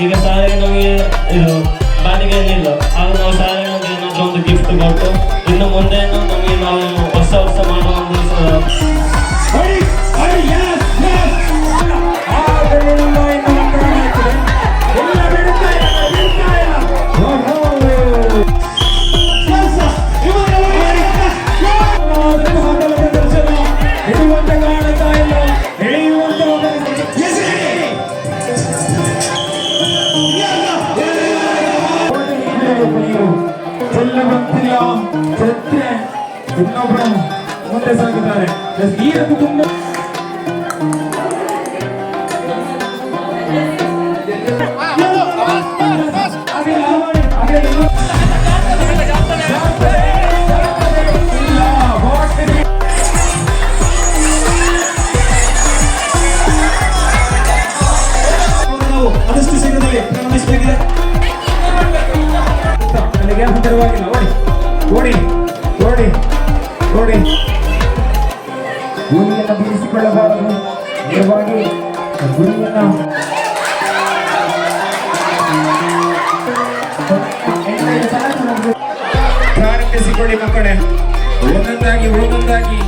ಈಗ ಸಾರಿಗೆ ನಮಗೆ ಇದು ಬಾಡಿಗೆ ಏನಿಲ್ಲ, ಆಗ ನಾವು ಸಾರಿಗೆ ನಮಗೆ ಏನಾದರೂ ಒಂದು ಗಿಫ್ಟ್ ಕೊಟ್ಟು ಇನ್ನು ಮುಂದೆ ನಮಗೆ ನಾವು ಹೊಸ ಮಾಡುವ ಒಂದು ಇನ್ನೊಬ್ಬರು ಮುಂದೆ ಸಾಗಿದ್ದಾರೆ. ಈ ಕುಟುಂಬ ಆದಷ್ಟು ಶೀಘ್ರದಲ್ಲಿ ಪ್ರಾರಂಭಿಸಬೇಕಿದೆ. ನನಗೆ ಹತ್ತಿರವಾಗಿಲ್ಲ. ಓಡಿ ಓಡಿ ಓಡಿ ಗುರಿಯನ್ನು ಬೀರಿಸಿಕೊಳ್ಳಬಾರದು. ನೇರವಾಗಿ ಗುರಿಯನ್ನು ಪ್ರಾರಂಭಿಸಿಕೊಳ್ಳಿ ಮಕ್ಕಳೇ. ಒಂದೊಂದಾಗಿ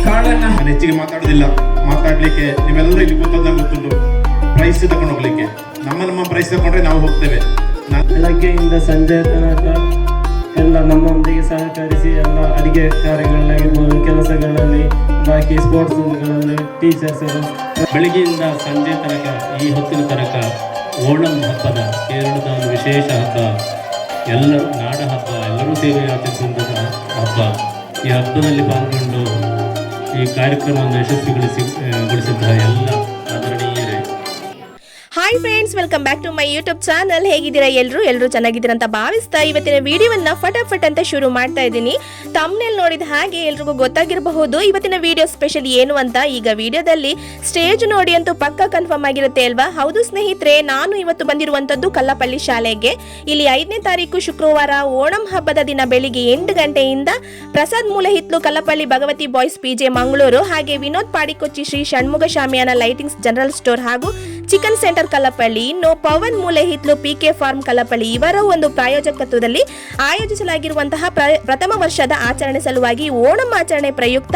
ಕಾಳನ್ನ ಹೆಚ್ಚಿಗೆ ಮಾತಾಡೋದಿಲ್ಲ. ಮಾತಾಡ್ಲಿಕ್ಕೆ ನೀವೆಲ್ಲರೂ ಇಲ್ಲಿ ಗೊತ್ತದಾಗ ಗೊತ್ತುಂಟು. ಪ್ರೈಸ್ ತಗೊಂಡು ಹೋಗ್ಲಿಕ್ಕೆ ನಮ್ಮ ಪ್ರೈಸ್ ತಗೊಂಡ್ರೆ ನಾವು ಹೋಗ್ತೇವೆ. ಬೆಳಗ್ಗೆಯಿಂದ ಸಂಜೆ ತನಕ ಎಲ್ಲ ನಮ್ಮೊಂದಿಗೆ ಸಹಕರಿಸಿ ಎಲ್ಲ ಅಡಿಗೆ ಕಾರ್ಯಗಳನ್ನಾಗಿರ್ಬೋದು, ಕೆಲಸಗಳಲ್ಲಿ, ಬಾಕಿ ಸ್ಪೋರ್ಟ್ಸ್ಗಳಲ್ಲಿ ಟೀಚರ್ಸ್ ಬೆಳಗ್ಗೆಯಿಂದ ಸಂಜೆ ತನಕ ಈ ಹೊತ್ತಿನ ತನಕ ಓಣಂ ಹಬ್ಬದ ಕೇರಳದ ಒಂದು ವಿಶೇಷ ಹಬ್ಬ, ಎಲ್ಲರೂ ನಾಡ ಹಬ್ಬ, ಎಲ್ಲರೂ ಸೇವೆ ಆಚರಿಸುವಂತಹ ಹಬ್ಬ. ಈ ಹಬ್ಬದಲ್ಲಿ ಪಾಲ್ಗೊಂಡು ಈ ಕಾರ್ಯಕ್ರಮವನ್ನು ಯಶಸ್ವಿಗೊಳಿಸಿದ್ದ ಎಲ್ಲ ಆದರಣೀಯರೇ. Hi friends, welcome back to my YouTube channel. ಹೇಗಿದ್ದೀರಾ ಎಲ್ಲರೂ ಚೆನ್ನಾಗಿದ್ದೀರಾ ಅಂತ ಭಾವಿಸ್ತಾ ಇವತ್ತಿನ ವಿಡಿಯೋವನ್ನ ಫಟಾಫಟ್ ಅಂತ ಶುರು ಮಾಡ್ತಾ ಇದ್ದೀನಿ. ತಮ್ನೇಲ್ ನೋಡಿದ ಹಾಗೆ ಎಲ್ರಿಗೂ ಗೊತ್ತಾಗಿರಬಹುದು ಇವತ್ತಿನ ವಿಡಿಯೋ ಸ್ಪೆಷಲ್ ಏನು ಅಂತ. ಈಗ ವಿಡಿಯೋದಲ್ಲಿ ಸ್ಟೇಜ್ ನೋಡಿ ಅಂತೂ ಪಕ್ಕ ಕನ್ಫರ್ಮ್ ಆಗಿರುತ್ತೆ ಅಲ್ವಾ? ಹೌದು ಸ್ನೇಹಿತರೆ, ನಾನು ಇವತ್ತು ಬಂದಿರುವಂತದ್ದು ಕಲ್ಲಪಳ್ಳಿ ಶಾಲೆಗೆ. ಇಲ್ಲಿ 5ನೇ ತಾರೀಕು ಶುಕ್ರವಾರ ಓಣಂ ಹಬ್ಬದ ದಿನ ಬೆಳಿಗ್ಗೆ 8 ಗಂಟೆಯಿಂದ ಪ್ರಸಾದ್ ಮೂಲೆಹಿತ್ಲು ಕಲ್ಲಪಳ್ಳಿ ಭಗವತಿ ಬಾಯ್ಸ್ PJ ಮಂಗಳೂರು, ಹಾಗೆ ವಿನೋದ್ ಪಾಡಿಕೊಚ್ಚಿ ಶ್ರೀ ಷಣ್ಮುಗ ಶಾಮಿಯಾನ ಲೈಟಿಂಗ್ಸ್ ಜನರಲ್ ಸ್ಟೋರ್ ಹಾಗೂ ಚಿಕನ್ ಸೆಂಟರ್ ಕಲ್ಲಪಳ್ಳಿ, ಇನ್ನು ಪವನ್ ಮೂಲೆಹಿತ್ಲು PK ಫಾರ್ಮ್ ಕಲ್ಲಪಳ್ಳಿ ಇವರ ಒಂದು ಪ್ರಾಯೋಜಕತ್ವದಲ್ಲಿ ಆಯೋಜಿಸಲಾಗಿರುವಂತಹ ಪ್ರಥಮ ವರ್ಷದ ಆಚರಣೆ ಸಲುವಾಗಿ ಓಣಂ ಆಚರಣೆ ಪ್ರಯುಕ್ತ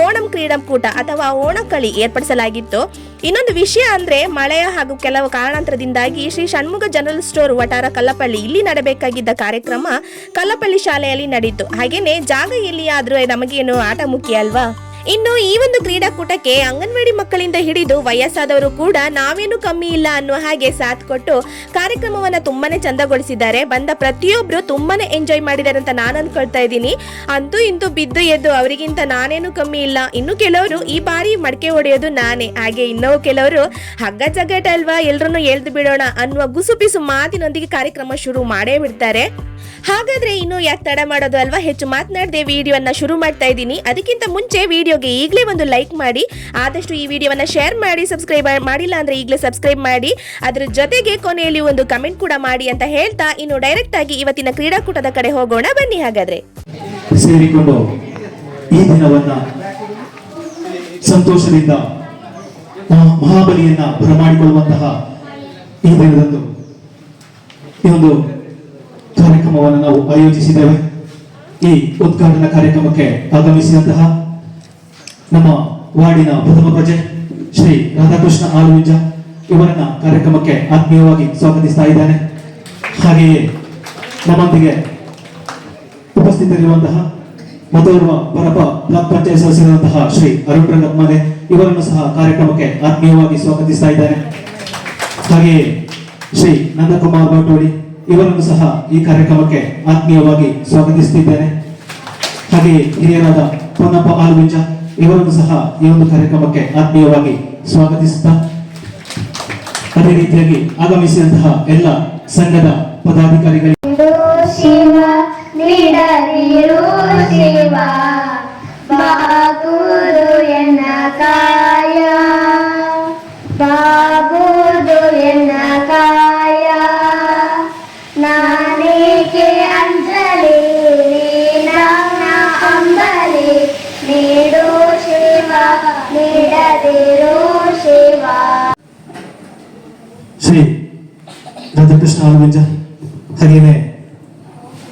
ಓಣಂ ಕ್ರೀಡಾಕೂಟ ಅಥವಾ ಓಣಕಳಿ ಏರ್ಪಡಿಸಲಾಗಿತ್ತು. ಇನ್ನೊಂದು ವಿಷಯ ಅಂದ್ರೆ ಮಳೆಯ ಹಾಗೂ ಕೆಲವು ಕಾರಣಾಂತರದಿಂದಾಗಿ ಶ್ರೀ ಷಣ್ಮುಗ ಜನರಲ್ ಸ್ಟೋರ್ ವಟಾರ ಕಲ್ಲಪಳ್ಳಿ ಇಲ್ಲಿ ನಡೆಬೇಕಾಗಿದ್ದ ಕಾರ್ಯಕ್ರಮ ಕಲ್ಲಪಳ್ಳಿ ಶಾಲೆಯಲ್ಲಿ ನಡೆಯಿತು. ಹಾಗೇನೆ ಜಾಗ ಎಲ್ಲಿಯಾದ್ರೂ ನಮಗೇನು ಆಟ ಮುಖ್ಯ ಅಲ್ವಾ? ಇನ್ನು ಈ ಒಂದು ಕ್ರೀಡಾಕೂಟಕ್ಕೆ ಅಂಗನವಾಡಿ ಮಕ್ಕಳಿಂದ ಹಿಡಿದು ವಯಸ್ಸಾದವರು ಕೂಡ ನಾವೇನು ಕಮ್ಮಿ ಇಲ್ಲ ಅನ್ನುವ ಹಾಗೆ ಸಾಥ್ ಕೊಟ್ಟು ಕಾರ್ಯಕ್ರಮವನ್ನ ತುಂಬಾನೇ ಚಂದಗೊಳಿಸಿದ್ದಾರೆ. ಬಂದ ಪ್ರತಿಯೊಬ್ರು ತುಂಬಾನೇ ಎಂಜಾಯ್ ಮಾಡಿದ್ದಾರೆ ಅಂತ ನಾನು ಅನ್ಕೊಳ್ತಾ ಇದ್ದೀನಿ. ಅಂತೂ ಇಂತೂ ಬಿದ್ದು ಎದ್ದು ಅವರಿಗಿಂತ ನಾನೇನು ಕಮ್ಮಿ ಇಲ್ಲ. ಇನ್ನು ಕೆಲವರು ಈ ಬಾರಿ ಮಡಕೆ ಹೊಡೆಯೋದು ನಾನೇ, ಹಾಗೆ ಇನ್ನೂ ಕೆಲವರು ಹಗ್ಗ ಜಗ್ಗಾಟ ಅಲ್ವಾ ಎಲ್ರನ್ನೂ ಎಳ್ದು ಬಿಡೋಣ ಅನ್ನುವ ಗುಸುಪಿಸು ಮಾತಿನೊಂದಿಗೆ ಕಾರ್ಯಕ್ರಮ ಶುರು ಮಾಡೇ ಬಿಡ್ತಾರೆ. ಹಾಗಾದ್ರೆ ಇನ್ನು ಯಾಕೆ ತಡ ಮಾಡೋದು ಅಲ್ವಾ? ಹೆಚ್ಚು ಮಾತನಾಡದೆ ವಿಡಿಯೋನ ಶುರು ಮಾಡ್ತಾ ಇದ್ದೀನಿ. ಅದಕ್ಕಿಂತ ಮುಂಚೆ ವಿಡಿಯೋಗೆ ಈಗಲೇ ಒಂದು ಲೈಕ್ ಮಾಡಿ, ಆದಷ್ಟು ಈ ವಿಡಿಯೋವನ್ನ ಶೇರ್ ಮಾಡಿ, ಸಬ್ಸ್ಕ್ರೈಬ್ ಮಾಡಿಲ್ಲ ಅಂದ್ರೆ ಈಗಲೇ ಸಬ್ಸ್ಕ್ರೈಬ್ ಮಾಡಿ, ಅದರ ಜೊತೆಗೆ ಕೊನೆಯಲ್ಲಿ ಒಂದು ಕಮೆಂಟ್ ಕೂಡ ಮಾಡಿ ಅಂತ ಹೇಳ್ತಾ ಇನ್ನು ಡೈರೆಕ್ಟ್ ಆಗಿ ಇವತ್ತಿನ ಕ್ರೀಡಾಕೂಟದ ಕಡೆ ಹೋಗೋಣ ಬನ್ನಿ. ಹಾಗಾದ್ರೆ ಸೇರಿಕೊಂಡು ಈ ದಿನವನ್ನ ಸಂತೋಷದಿಂದ ಮಹಾಬಲಿಯನ್ನ ಬರಮಾಡಿಕೊಳ್ಳುವಂತಹ ಈ ದಿನದಂದು ಈ ಒಂದು ಕಾರ್ಯಕ್ರಮವನ್ನು ನಾವು ಆಯೋಜಿಸಿದ್ದೇವೆ. ಈ ಉದ್ಘಾಟನಾ ಕಾರ್ಯಕ್ರಮಕ್ಕೆ ಆಗಮಿಸಿದಂತಹ ನಮ್ಮ ವಾರ್ಡಿನ ಪ್ರಥಮ ಪ್ರಜೆ ಶ್ರೀ ರಾಧಾಕೃಷ್ಣ ಆಲುವಿಂಜ ಇವರನ್ನ ಕಾರ್ಯಕ್ರಮಕ್ಕೆ ಆತ್ಮೀಯವಾಗಿ ಸ್ವಾಗತಿಸ್ತಾ ಇದ್ದಾನೆ. ಹಾಗೆಯೇ ನಮ್ಮೊಂದಿಗೆ ಉಪಸ್ಥಿತರಿರುವಂತಹ ಮತೋರ್ವ ಪರಪ ಬ್ಲಾಕ್ ಪಂಚಾಯತ್ ಸದಸ್ಯರಾದಂತಹ ಶ್ರೀ ಅರುಣ್ ರಂಗಮ್ಮನೆ ಇವರನ್ನು ಸಹ ಕಾರ್ಯಕ್ರಮಕ್ಕೆ ಆತ್ಮೀಯವಾಗಿ ಸ್ವಾಗತಿಸ್ತಾ ಇದ್ದಾನೆ. ಹಾಗೆಯೇ ಶ್ರೀ ನಂದಕುಮಾರ್ ಬಾಟೋಳಿ ಇವರನ್ನು ಸಹ ಈ ಕಾರ್ಯಕ್ರಮಕ್ಕೆ ಆತ್ಮೀಯವಾಗಿ ಸ್ವಾಗತಿಸುತ್ತಿದ್ದೇನೆ. ಹಾಗೆಯೇ ಹಿರಿಯರಾದ ಪೊನ್ನಪ್ಪ ಆಲುವಿಂಜ ಇವರನ್ನು ಸಹ ಈ ಒಂದು ಕಾರ್ಯಕ್ರಮಕ್ಕೆ ಆತ್ಮೀಯವಾಗಿ ಸ್ವಾಗತಿಸುತ್ತಾ, ಅದೇ ರೀತಿಯಾಗಿ ಆಗಮಿಸಿದಂತಹ ಎಲ್ಲ ಸಂಘದ ಪದಾಧಿಕಾರಿಗಳಿಗೆ ಶ್ರೀ ಆಲುವೆಂಜ, ಹಾಗೆಯೇ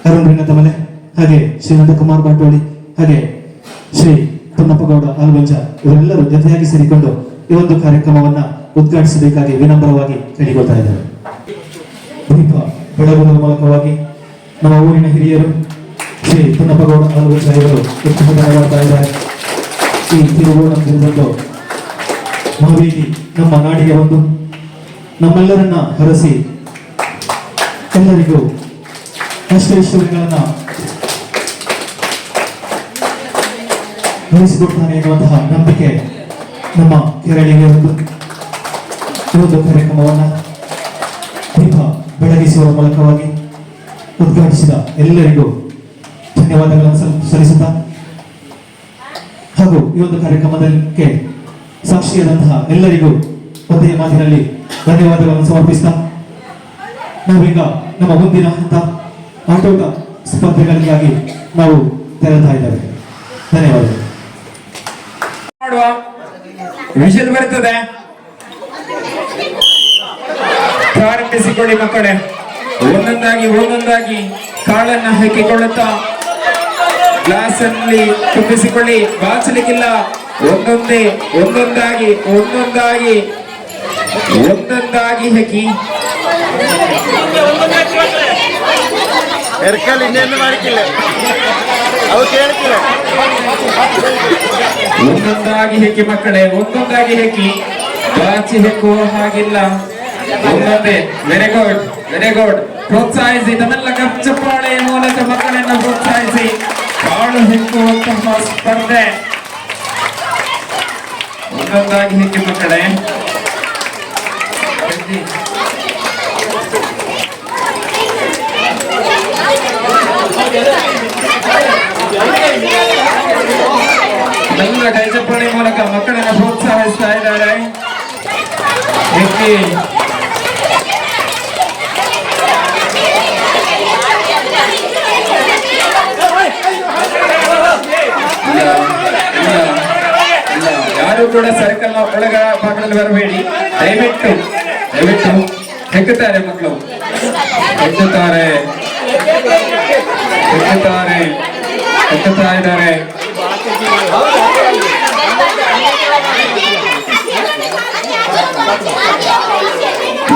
ಅರುಣ್ ರಂಗತಮಲೆ, ಹಾಗೆ ಶ್ರೀ ನಂದಕುಮಾರ್ ಬಾಟೋಳಿ, ಹಾಗೆ ಶ್ರೀ ಪೊನ್ನಪ್ಪಗೌಡ ಆಲುವೆಂಜ ಇವರೆಲ್ಲರೂ ಜೊತೆಯಾಗಿ ಸೇರಿಕೊಂಡು ಈ ಒಂದು ಕಾರ್ಯಕ್ರಮವನ್ನ ಉದ್ಘಾಟಿಸಬೇಕಾಗಿ ವಿನಮ್ರವಾಗಿ ಕೇಳಿಕೊಳ್ತಾ ಇದ್ದಾರೆ. ದೀಪ ಬೆಳಗುವ ಮೂಲಕವಾಗಿ ನಮ್ಮ ಊರಿನ ಹಿರಿಯರು ಶ್ರೀ ಪೊನ್ನಪ್ಪಗೌಡ ಆಲುವೆಂಜ ಇವರು ಉತ್ತಮವಾಗಿ ಮಾಡ್ತಾ ಇದ್ದಾರೆ. ಈ ತಿರುಗೋಣಂದು ಮಹಾವೇದಿ ನಮ್ಮ ನಾಡಿಗೆ ಬಂದು ನಮ್ಮೆಲ್ಲರನ್ನ ಹರಸಿ ಎಲ್ಲರಿಗೂ ಅಷ್ಟೈಶ್ವರ್ಯಗಳನ್ನ ನಡೆಸಿಕೊಡ್ತಾನೆ ಎನ್ನುವಂತಹ ನಂಬಿಕೆ ನಮ್ಮ ಕೇರಳಿಗೆ ಒಂದು ಕಾರ್ಯಕ್ರಮವನ್ನ ದೀಪ ಬೆಳಗಿಸುವ ಮೂಲಕವಾಗಿ ಉದ್ಘಾಟಿಸಿದ ಎಲ್ಲರಿಗೂ ಧನ್ಯವಾದಗಳನ್ನು ಸಲ್ಲಿಸುತ್ತಾ ಹಾಗೂ ಈ ಒಂದು ಕಾರ್ಯಕ್ರಮಕ್ಕೆ ಸಾಕ್ಷಿಯಾದಂತಹ ಎಲ್ಲರಿಗೂ ಒಂದೇ ಮಾತಿನಲ್ಲಿ ಧನ್ಯವಾದಗಳನ್ನು ಸಮರ್ಪಿಸ್ತಾ ನಾವೀಗ ನಮ್ಮ ಮುಂದಿನ ಹಂತ ಆಟೋಟ ಸ್ಪರ್ಧೆಗಳಿಗಾಗಿ ನಾವು ತೆರಳ್ತಾ ಇದ್ದೇವೆ. ಧನ್ಯವಾದಗಳು. ಮಾಡುವ ವಿಷಲ್ ಬರ್ತದೆ, ಪ್ರಾರಂಭಿಸಿಕೊಳ್ಳಿ ಮಕ್ಕಳೇ. ಒಂದೊಂದಾಗಿ ಕಾಳನ್ನ ಹಾಕಿಕೊಳ್ಳುತ್ತಾ ಗ್ಲಾಸ್ ಅಲ್ಲಿ ತುಂಬಿಸಿಕೊಳ್ಳಿ, ಬಾಚಲಿಕ್ಕಿಲ್ಲ. ಒಂದೊಂದಾಗಿ ಹಾಕಿ. ಒಂದೊಂದಾಗಿ ಹೆಕ್ಕಿ ಮಕ್ಕಳೇ, ಒಂದೊಂದಾಗಿ ಹೆಕ್ಕಿ, ಬಾಚಿ ಹೆಕ್ಕುವ ಹಾಗಿಲ್ಲ. ಒಂದೊಂದೇ. Very good. ಪ್ರೋತ್ಸಾಹಿಸಿ, ತಮ್ಮೆಲ್ಲ ಚಪ್ಪಾಳೆ ಮೂಲಕ ಮಕ್ಕಳನ್ನು ಪ್ರೋತ್ಸಾಹಿಸಿ. ಕಾಳು ಹೆಕ್ಕುವಂತಹ ಸ್ಪರ್ಧೆ. ಒಂದೊಂದಾಗಿ ಹೆಕ್ಕಿ ಮಕ್ಕಳೇ. ಎಲ್ಲ ಕೈ ಚಪ್ಪಾಳೆ ಮೂಲಕ ಮಕ್ಕಳನ್ನು ಪ್ರೋತ್ಸಾಹಿಸ್ತಾ ಇದ್ದಾರೆ. ಯಾರು ಕೂಡ ಸರ್ಕಲ್ ಒಳಗ ಭಾಗದಲ್ಲಿ ಬರಬೇಡಿ. ದಯವಿಟ್ಟು ಹೆಕ್ಕುತ್ತಾರೆ ಮಕ್ಕಳು, ಹೆಕ್ಕುತ್ತಾ ಇದ್ದಾರೆ.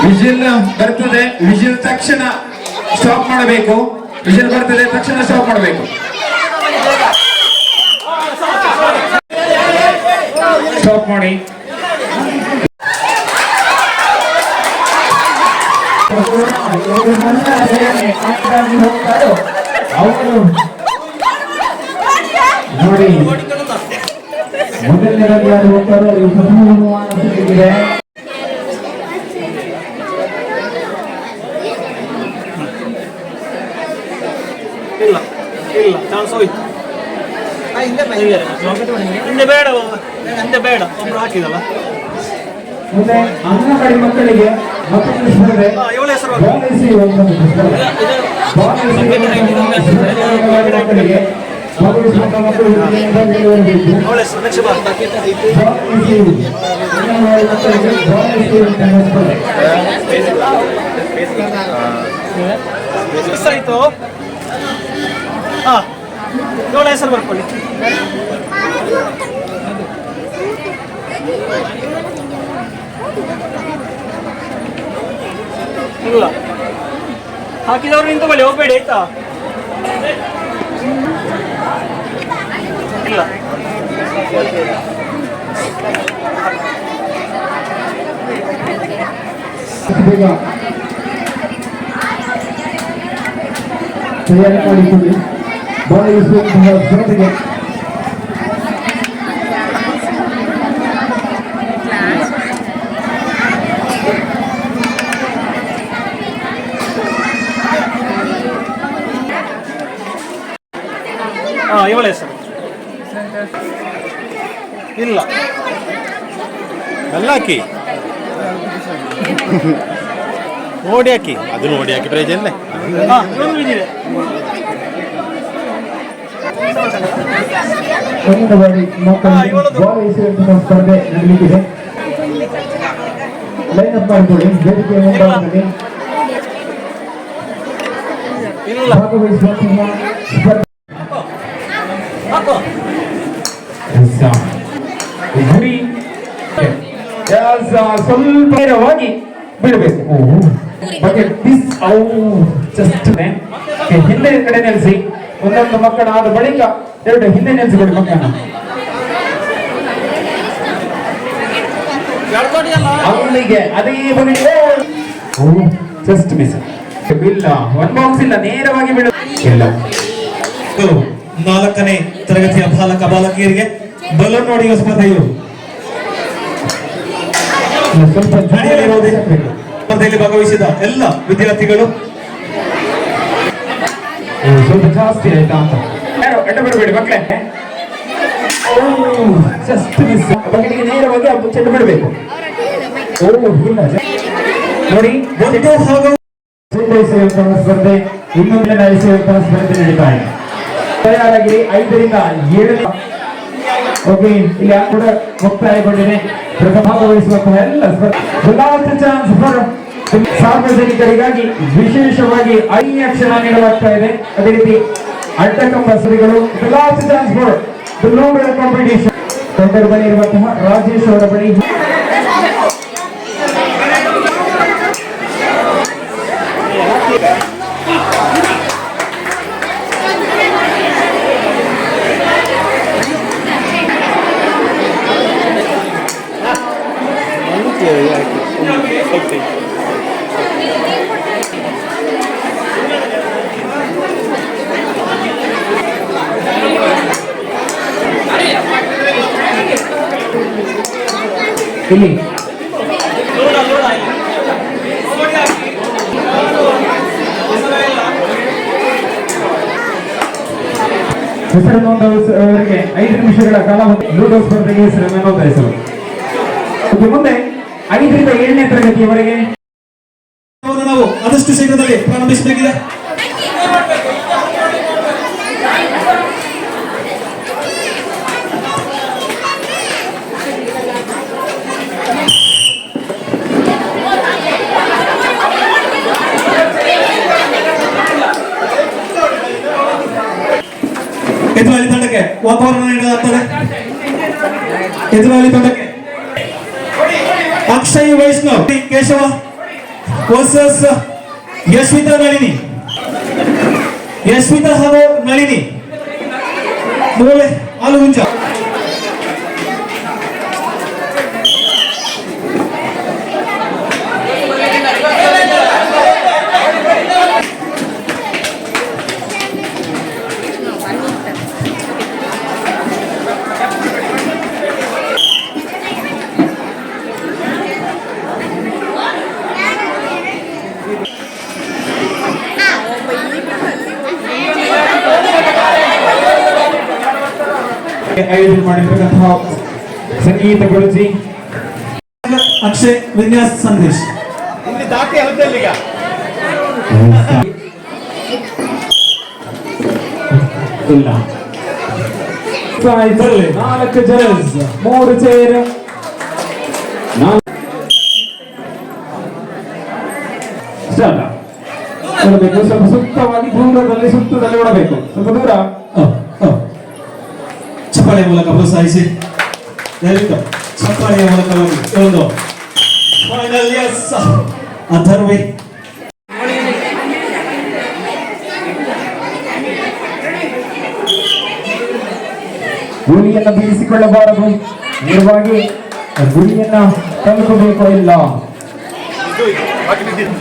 ವಿಜಿಲ್ ಬರ್ತದೆ, ವಿಜಿಲ್ ತಕ್ಷಣ ಸ್ಟಾಪ್ ಮಾಡಬೇಕು. ವಿಜಿಲ್ ಬರ್ತದೆ, ತಕ್ಷಣ ಸ್ಟಾಪ್ ಮಾಡಬೇಕು. ಸ್ಟಾಪ್ ಮಾಡಿ. ನೋಡಿ, ಮೊದಲನೇದಾಗಿ ಯಾರು ಹೋಗ್ತಾರೋ ಇವರು ಪ್ರಥಮ ಇಲ್ಲ ಚಾನ್ಸ್ ಹೋಯ್ತು. ಹಿಂದೆ ಬೇಡ, ಹಿಂದೆ ಬೇಡ, ಒಬ್ರು ಹಾಕಿದಲ್ಲ. ಮುಂದೆ ಅಂಗನವಾಡಿ ಮಕ್ಕಳಿಗೆ ಮಕ್ಕಳ ಸ್ಪರ್ಧೆ ಇವಳ ಹೆಸರು ಮಕ್ಕಳಿಗೆ ಭಾಗವಹಿಸುವಂತ ಮಕ್ಕಳು ಅವಳ ಹೆಸರು ನೆಕ್ಸ್ಟ್ ಮಿಸ್ ಆಯ್ತು. ಹಾ, ಇವಳ ಹೆಸರು ಬರ್ಕೊಳ್ಳಿ. ಇಲ್ಲ, ಹಾಕಿದವ್ರು ನಿಂತುಕೊಳ್ಳಿ, ಹೋಗ್ಬೇಡಿ ಆಯ್ತಾ. ಇಲ್ಲ ತಯಾರಿ ಮಾಡಿಕೊಳ್ಳಿ. ಭಾಗವಹಿಸುವಂತಹ ಸ್ಪರ್ಧೆಗೆ ಇವಳ ಹೆಸರು ಇಲ್ಲ, ಎಲ್ಲ ಹಾಕಿ ನೋಡಿ ಹಾಕಿ, ಅದು ನೋಡಿ ಹಾಕಿ ಪ್ರೈಜ್ ಅಲ್ಲೇ. ಇದೆ. ಅಂಗನವಾಡಿ ಮಕ್ಕಳು ಭಾಗವಹಿಸುವಂತಹ ಸ್ಪರ್ಧೆ ನಡೆಯಲಿದೆ. ಲೈನ್ ಅಪ್ ಮಾಡಿಕೊಳ್ಳಿ ವೇದಿಕೆಯ ಮುಂಭಾಗದಲ್ಲಿ. ಭಾಗವಹಿಸುವಂತಹ ಸ್ಪರ್ಧೆ ಗುರಿ ಸ್ವಲ್ಪ ನೇರವಾಗಿ ಬೀಳಬೇಕು. ಜಸ್ಟ್ ಹಿಂದೆ ಕಡೆ ನೆಲೆಸಿ. ಒಂದೊಂದು ಮಕ್ಕಳ ಆದ ಬಳಿಕ ಎರಡು ಹಿಂದೆ ನೆಲೆಸಿಕೊಡಿ ಮಕ್ಕಳನ್ನ. ಅಲ್ಲಿಗೆ ಅದೇ ಬಗೆ ಜಸ್ಟ್ ಮಿಸ್ ಇಲ್ಲ. ಒನ್ ಬಾಕ್ಸ್ ಇಲ್ಲ, ನೇರವಾಗಿ ಬೀಳ ಇಲ್ಲ. 4ನೇ ತರಗತಿಯ ಬಾಲಕ ಬಾಲಕಿಯರಿಗೆ ಬಲೂನ್ ನೋಡಿಯುವ ಸ್ಪರ್ಧೆಯು ಸ್ವಲ್ಪ ನಡೆಯಲಿರುವುದೇ. ಸ್ಪರ್ಧೆಯಲ್ಲಿ ಭಾಗವಹಿಸಿದ ಎಲ್ಲ ವಿದ್ಯಾರ್ಥಿಗಳು ಸ್ವಲ್ಪ ಜಾಸ್ತಿ ಆಯ್ತಾ ಅಂತ. ಯಾರು ಅಡ್ಡ ಬರಬೇಡಿ ಮಕ್ಕಳೇ. Just miss. ಬಗೆಗೆ ನೇರವಾಗಿ ಆ ಚೆಂಡು ಬಿಡಬೇಕು. ಇಲ್ಲ ನೋಡಿ ಒಂದು ಹಾಗೂ ಎಸೆಯುವಂತಹ ಸ್ಪರ್ಧೆ ಇನ್ನೊಂದಿನ ಎಸೆಯುವಂತಹ ಸ್ಪರ್ಧೆ ನಡೀತಾ ಇದೆ. ತಯಾರಾಗಿ 5ರಿಂದ 7. ಓಕೆ, ಇಲ್ಲಿ ಕೂಡ ಮುಕ್ತಾಯಗೊಂಡಿದೆ. ಭಾಗವಹಿಸುವಂತಹ ಎಲ್ಲ ಲಾಸ್ಟ್ ಚಾನ್ಸ್ ಫಾರ್ ಸಾರ್ವಜನಿಕರಿಗಾಗಿ ವಿಶೇಷವಾಗಿ 5 ಕ್ಷಣ ನೀಡಲಾಗ್ತಾ ಇದೆ. ಅದೇ ರೀತಿ ಅಡ್ಡಕಂಬ ಸರಿಗಳು. Last chance for the local competition. ದೊಡ್ಡರ ಬಳಿ ಇರುವಂತಹ ರಾಜೇಶ್ ಅವರ ಬಳಿ ಇಲ್ಲಿ ಹೆಸರು ನೋಂದಾಯಿಸುವವರಿಗೆ 5 ನಿಮಿಷಗಳ ಕಾಲಾವಧಿ ಲೂಡೋ ಸ್ಪರ್ಧೆಗೆ ಹೆಸರನ್ನು ನೋಂದಾಯಿಸಲು. ಮುಂದೆ 5ರಿಂದ 7ನೇ ತರಗತಿಯವರೆಗೆ ನಾವು ಆದಷ್ಟು ಶೀಘ್ರದಲ್ಲಿ ಪ್ರಾರಂಭಿಸಬೇಕಿದೆ. ಎದುರಾಳಿ ತಂಡಕ್ಕೆ ವಾತಾವರಣ ನೀಡಲಾಗ್ತದೆ. ಎದುರಾಳಿ ತಂಡಕ್ಕೆ ಅಕ್ಷಯ್ ವೈಷ್ಣವ್ ಕೇಶವ ವರ್ಸಸ್ ಯಶ್ವಿತಾ ನಳಿನಿ. ಯಶ್ವಿತಾ ಹಾಗೂ ನಳಿನಿ ಮೂಲೆ ಆಲುಗುಂಜ. ಆಯೋಜನೆ ಮಾಡಿರ್ತಕ್ಕಂತಹ ಸಂಗೀತ ಗುರುಜಿ ಅಕ್ಷಯ್ ವಿನ್ಯಾಸ್ ಸಂದೇಶ್. ಇಲ್ಲಿ ದಾಟಿ ಅಲ್ಲದೆ ಈಗ ಇಲ್ಲ 4 ಜರ್ಸ್ 3 ಚೇರ್ ಕೊಡಬೇಕು. ಸ್ವಲ್ಪ ಸೂಕ್ತವಾಗಿ ದೂರದಲ್ಲಿ ಸುತ್ತದಲ್ಲಿ ಕೊಡಬೇಕು. ಸ್ವಲ್ಪ ದೂರ ಚಪ್ಪಾಳೆಯ ಮೂಲಕ ಪ್ರೋತ್ಸಾಹಿಸಿ. ದಯವಿಟ್ಟು ಚಪ್ಪಾಳೆಯ ಮೂಲಕ ಒಂದು ಫೈನಲ್. ಎಸ್ ಅಥರ್ವಿ ಗುರಿಯನ್ನು ಬೀರಿಸಿಕೊಳ್ಳಬಾರದು. ನೇರವಾಗಿ ಗುರಿಯನ್ನ ತಲುಪಬೇಕು. ಇಲ್ಲ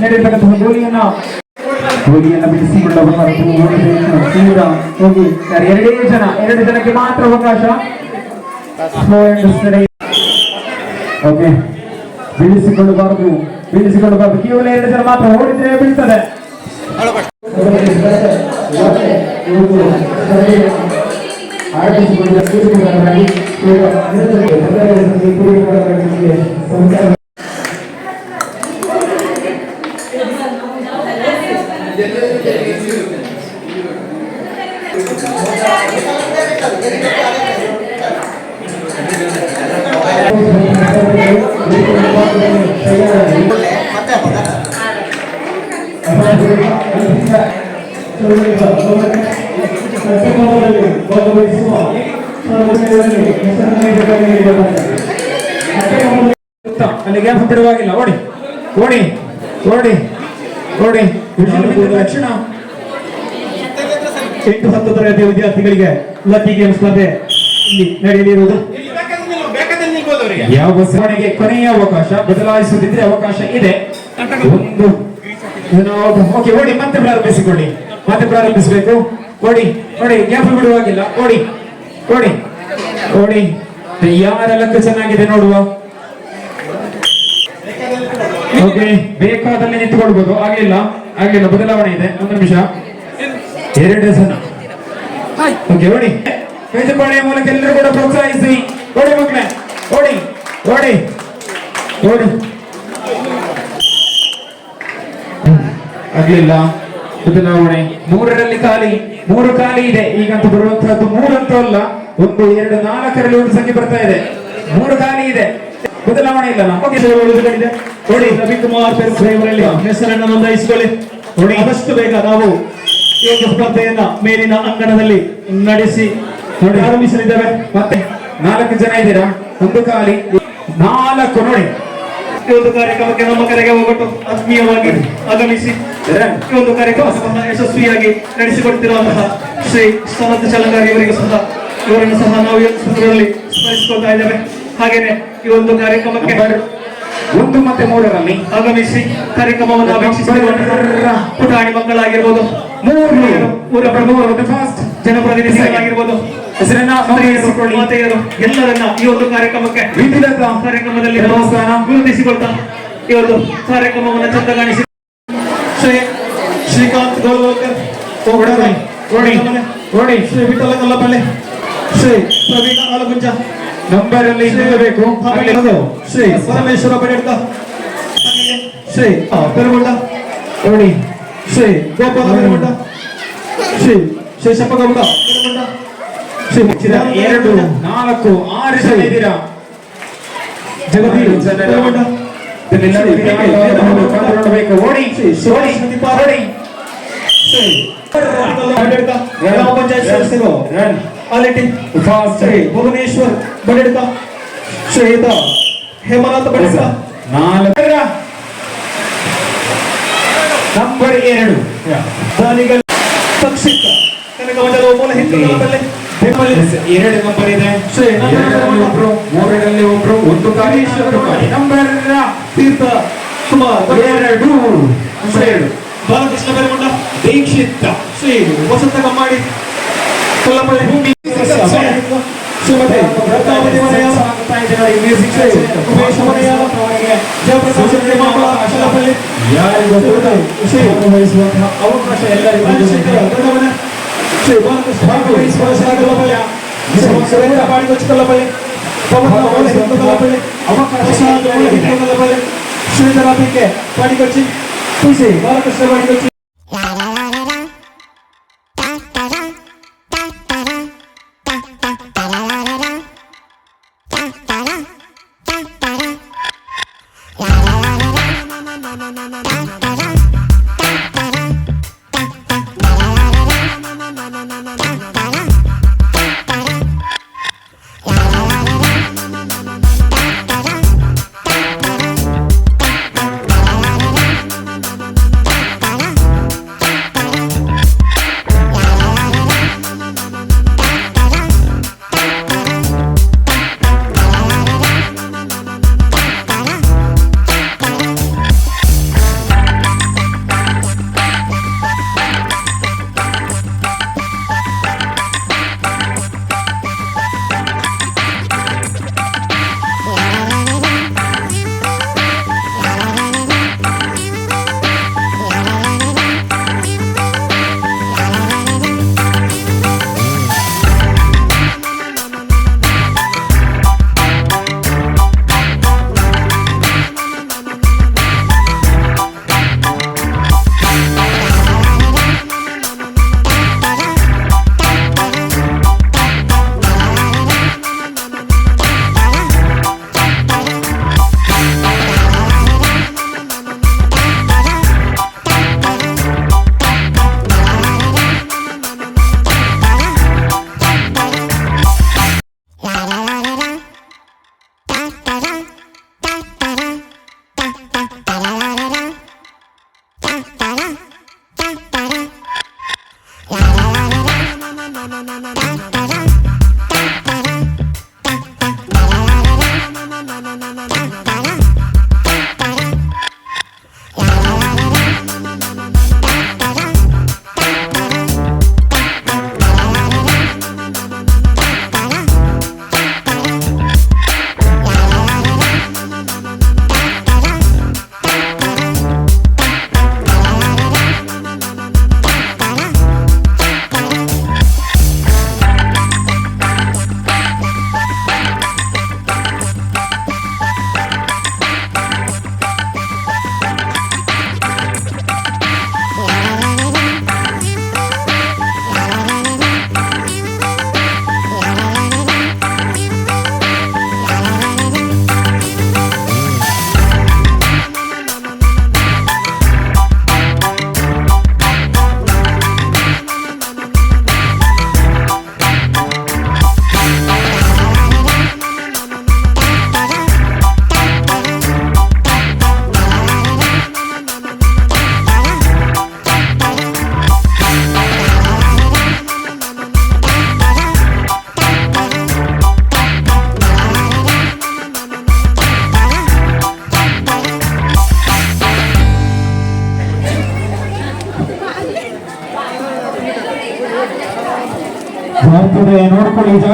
ನಡೆಯತಕ್ಕಂತಹ ಗೋಲಿಯನ್ನ ಬಿಡಿಸಿಕೊಳ್ಳಬಾರದು. ತೀವ್ರ ಹೋಗಿ 2 ಜನಕ್ಕೆ ಮಾತ್ರ ಅವಕಾಶ. ಓಕೆ, ಬೀಳಿಸಿಕೊಳ್ಳಬಾರದು. ಕೇವಲ 2 ಜನ ಮಾತ್ರ ಓಡಿದ್ರೆ ಬೀಳ್ತದೆ. ಅಲ್ಲಿ ಗ್ಯಾಪ್ ಬಿಡುವಾಗಿಲ್ಲ. ಓಡಿ ಓಡಿ ಓಡಿ ಓಡಿ ತಕ್ಷಣ 8-10 ತರಗತಿಯ ವಿದ್ಯಾರ್ಥಿಗಳಿಗೆ ಲಕ್ಕಿ ಗೇಮ್ ಸ್ಪರ್ಧೆ ಇಲ್ಲಿ ನಡೆಯಲಿರುವುದು. ಯಾವ ಬಸವಣಿಗೆ ಕೊನೆಯ ಅವಕಾಶ, ಬದಲಾಯಿಸುತ್ತಿದ್ರೆ ಅವಕಾಶ ಇದೆ. ಒಂದು ಓಕೆ, ಓಡಿ ಮತ್ತೆ ಪ್ರಾರಂಭಿಸಿಕೊಳ್ಳಿ, ಮತ್ತೆ ಪ್ರಾರಂಭಿಸಬೇಕು. ಓಡಿ ಓಡಿ, ಗ್ಯಾಪ್ ಬಿಡುವಾಗಿಲ್ಲ. ಓಡಿ ಓಡಿ ಓಡಿ, ಯಾರ ಲಕ್ಕ ಚೆನ್ನಾಗಿದೆ ನೋಡುವ. ಓಕೆ, ಬೇಕಾದಲ್ಲಿ ನಿಂತುಕೊಳ್ಬಹುದು. ಆಗ್ಲಿಲ್ಲ ಆಗ್ಲಿಲ್ಲ, ಬದಲಾವಣೆ ಇದೆ. ಒಂದು ನಿಮಿಷ, 2 ಜನ. ಓಕೆ, ಓಡಿ. ಕೈಚಪಾಳೆಯ ಮೂಲಕ ಎಲ್ಲರೂ ಕೂಡ ಪ್ರೋತ್ಸಾಹಿಸಿ. ಓಡಿ ಮಕ್ಕಳೇ, ಓಡಿ ಓಡಿ ಓಡಿ. ಆಗ್ಲಿಲ್ಲ, ಬದಲಾವಣೆ. 3ರಲ್ಲಿ ಖಾಲಿ, 3 ಖಾಲಿ ಇದೆ. ಈಗಂತೂ ಬರುವಂತಹದ್ದು 3 ಅಂತೂ ಅಲ್ಲ, 1 2 4ರಲ್ಲಿ ಒಂದು ಸಂಖ್ಯೆ ಬರ್ತಾ ಇದೆ. 3 ಖಾಲಿ ಇದೆ, ಬದಲಾವಣೆ ಇಲ್ಲ. ನೋಡಿ, ರವಿಕುಮಾರ್ ಇವರಲ್ಲಿ ಹೆಸರನ್ನು ನೋಂದಾಯಿಸಿಕೊಳ್ಳಿ. ನೋಡಿ, ಆದಷ್ಟು ಬೇಗ ನಾವು ಈ ಒಂದು ಸ್ಪರ್ಧೆಯನ್ನ ಮೇಲಿನ ಅಂಗಣದಲ್ಲಿ ನಡೆಸಿ ಪ್ರಾರಂಭಿಸಲಿದ್ದೇವೆ. ಮತ್ತೆ 4 ಜನ ಇದ್ದೀರಾ, 1 ಖಾಲಿ, 4. ನೋಡಿ, ಈ ಒಂದು ಕಾರ್ಯಕ್ರಮಕ್ಕೆ ನಮ್ಮ ಕರೆಗೆ ಹೋಗಟ್ಟು ಆತ್ಮೀಯವಾಗಿ ಆಗಮಿಸಿ ಈ ಒಂದು ಕಾರ್ಯಕ್ರಮವನ್ನು ಯಶಸ್ವಿಯಾಗಿ ನಡೆಸಿಕೊಡ್ತಿರುವಂತಹ ಶ್ರೀ ಸನತ್ ಚಲಂಗಾರಿ ಇವರಿಗೂ ಸಹ, ಇವರನ್ನು ಸಹ ನಾವು ಈ ಸಂದರ್ಭದಲ್ಲಿ ಸ್ಮರಿಸಿಕೊಳ್ತಾ ಇದ್ದೇವೆ. ಹಾಗೇನೆ ಈ ಒಂದು ಕಾರ್ಯಕ್ರಮಕ್ಕೆ 1 ಮತ್ತು 3ರಲ್ಲಿ ಆಗಮಿಸಿ ಕಾರ್ಯಕ್ರಮವನ್ನು ವೀಕ್ಷಿಸಿರುವಂತಹ ಪುಟಾಣಿ ಮಕ್ಕಳಾಗಿರ್ಬೋದು, ಊರ ಪ್ರಮುಖರು, ಜನಪ್ರತಿನಿಧಿಗಳಾಗಿರ್ಬೋದು, ಮಾತೆಯರು, ಎಲ್ಲರನ್ನ ಈ ಒಂದು ಕಾರ್ಯಕ್ರಮಕ್ಕೆ ಕಾರ್ಯಕ್ರಮದಲ್ಲಿ ಗುರುತಿಸಿಕೊಳ್ತಾ ಈ ಒಂದು ಕಾರ್ಯಕ್ರಮವನ್ನು ಚಂದ ಕಾಣಿಸಿ ಶ್ರೀಕಾಂತ್ ಗೋಲ್ವಲ್ಕರ್, ಓಡಿ ಶ್ರೀ ವಿಠಲ ಕಲ್ಲಪಳ್ಳಿ, ಶ್ರೀ ಪ್ರವೀಣ ಆಲಗುಂಜ ನಂಬರ್ ಅಲ್ಲಿ ನಿಲ್ಲಬೇಕು. ಶ್ರೀ ಪರಮೇಶ್ವರ ಬಡಿಡ್ಕ, ಶ್ರೀ ಪೆರಗೊಂಡ, ಓಡಿ ಶ್ರೀ ಗೋಪಾಲ ಪೆರಗೊಂಡ, ಶ್ರೀ ಶೇಷಪ್ಪ ಗೌಡ ಪೆರಗೊಂಡ, ಶ್ರೀ 2 4 6 ಜನ ಇದ್ದೀರಾ. ಜಗದೀಶ್ ಪೆರಗೊಂಡ, ನೋಡಬೇಕು. ಓಡಿ ಓಡಿ ಓಡಿ. ಗ್ರಾಮ ಪಂಚಾಯತ್ ಸದಸ್ಯರು ಆಲೆಟಿ, ಶ್ರೀ ಭುವನೇಶ್ವರ್ ಬಡಿಡ್ಕ, ಶ್ರೀಯುತ ಹೇಮನಾಥ್ ಬಡಿಡ್ಕ, 4 ನಂಬರ್ 2 ದಾನಿಗಳ ಸಂಕ್ಷಿಪ್ತ ಕನಕಮಂಡಲ ಮೂಲ ಹಿಂದೂ ಕಲ್ಲಪಳ್ಳಿ 2 ನಂಬರ್ ಇದೆ. ಶ್ರೀ 2ರಲ್ಲಿ ಒಬ್ರು, 3ರಲ್ಲಿ ಒಬ್ರು, 1 ಖಾಲಿ. ನಂಬರ್ ತೀರ್ಥ ಕುಮಾರ್ 2 ಬಾಲಕೃಷ್ಣ ಬೆರಗೊಂಡ, ದೀಕ್ಷಿತ್, ಶ್ರೀ ವಸಂತ ಕಮ್ಮಾಡಿ ಕೊಲ್ಲಪಳ್ಳಿ, ಶ್ರೀಮತಿ ರತ್ನಾವತಿ ಮನೆಯಾಲ, ಉಮೇಶ್ ಮನೆಯಾಲ, ಜಯಪ್ರಕಾಶ್ ಮಾಮಲ ಕೊಲ್ಲಪಳ್ಳಿ, ಶ್ರೀ ಅವಕಾಶ ಎಲ್ಲರಿಗೂ. ದೊಡ್ಡಮನೆ, ಶ್ರೀ ಬಾಲಕೃಷ್ಣ ಕೊಲ್ಲಪಳ್ಳಿ, ಸುರೇಂದ್ರ ಪಾಡಿಗೊಚ್ಚ ಕೊಲ್ಲಪಳ್ಳಿ, ಪವನ ಕೊಲ್ಲಪಳ್ಳಿ, ಪ್ರಸಾದ್ ಕೊಲ್ಲಪಳ್ಳಿ, ಶ್ರೀಧರ ಪಿಕೆ ಪಾಡಿಗೊಚ್ಚಿ, ತುಳಸಿ ಬಾಲಕೃಷ್ಣ ಪಾಡಿಗೊಚ್ಚಿ. ಮಾಡ್ತಿದೆ ನೋಡ್ಕೊಳ್ಳಿ ಈಗ.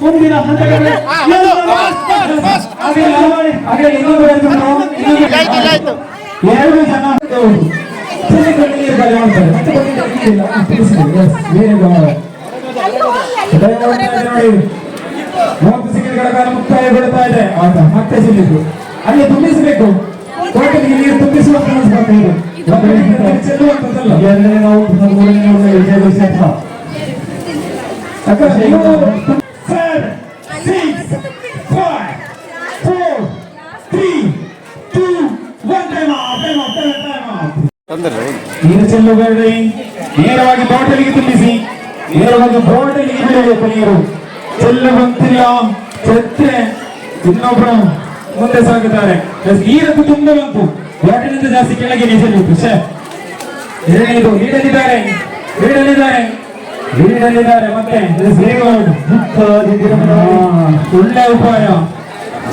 ಮುಂದಿನ ಹಂತಗಳಲ್ಲಿ ಎರಡು ಜನ ನೋಡಿ 30 ಸೆಕೆಂಡ್ಗಳ ಕಾಲ ಮುಕ್ತಾಯಗೊಳ್ಳುತ್ತಾ ಇದೆ. ಆತ ಮತ್ತೆ ಸಿಲ್ಲಿದ್ದು ಅಲ್ಲಿ ತುಂಬಿಸಬೇಕು. ಕೋಟೆಗೆ ನೀರು ತುಂಬಿಸುವ ಕೆಲಸ ಚೆಲ್ಲುವಂತದ್ದಲ್ಲ. ಎರಡನೇ ನಾವು ವಿಜಯ ನೀರು ಚೆಲ್ಲಬೇಡಿ, ನೇರವಾಗಿ ಬಾಟಲಿಗೆ ತುಂಬಿಸಿ, ನೇರವಾಗಿ ಬಾಟಲಿಗೆ ಬಿಡಬೇಕು. ನೀರು ಚೆಲ್ಲುವಂತಿಲ್ಲ, ಚೆತ್ತೆ ಇನ್ನೊಬ್ರು ಮುಂದೆ ಸಾಗುತ್ತಾರೆ. ನೀರದ್ದು ತುಂಬ ಬಂತು, ಬಾಟಲಿಂದ ಜಾಸ್ತಿ ಕೆಳಗೆ ಚೆಲ್ಲಿತ್ತು. ಎರಡನೇದು ಲೀಡಲ್ಲಿದ್ದಾರೆ, ಮತ್ತೆ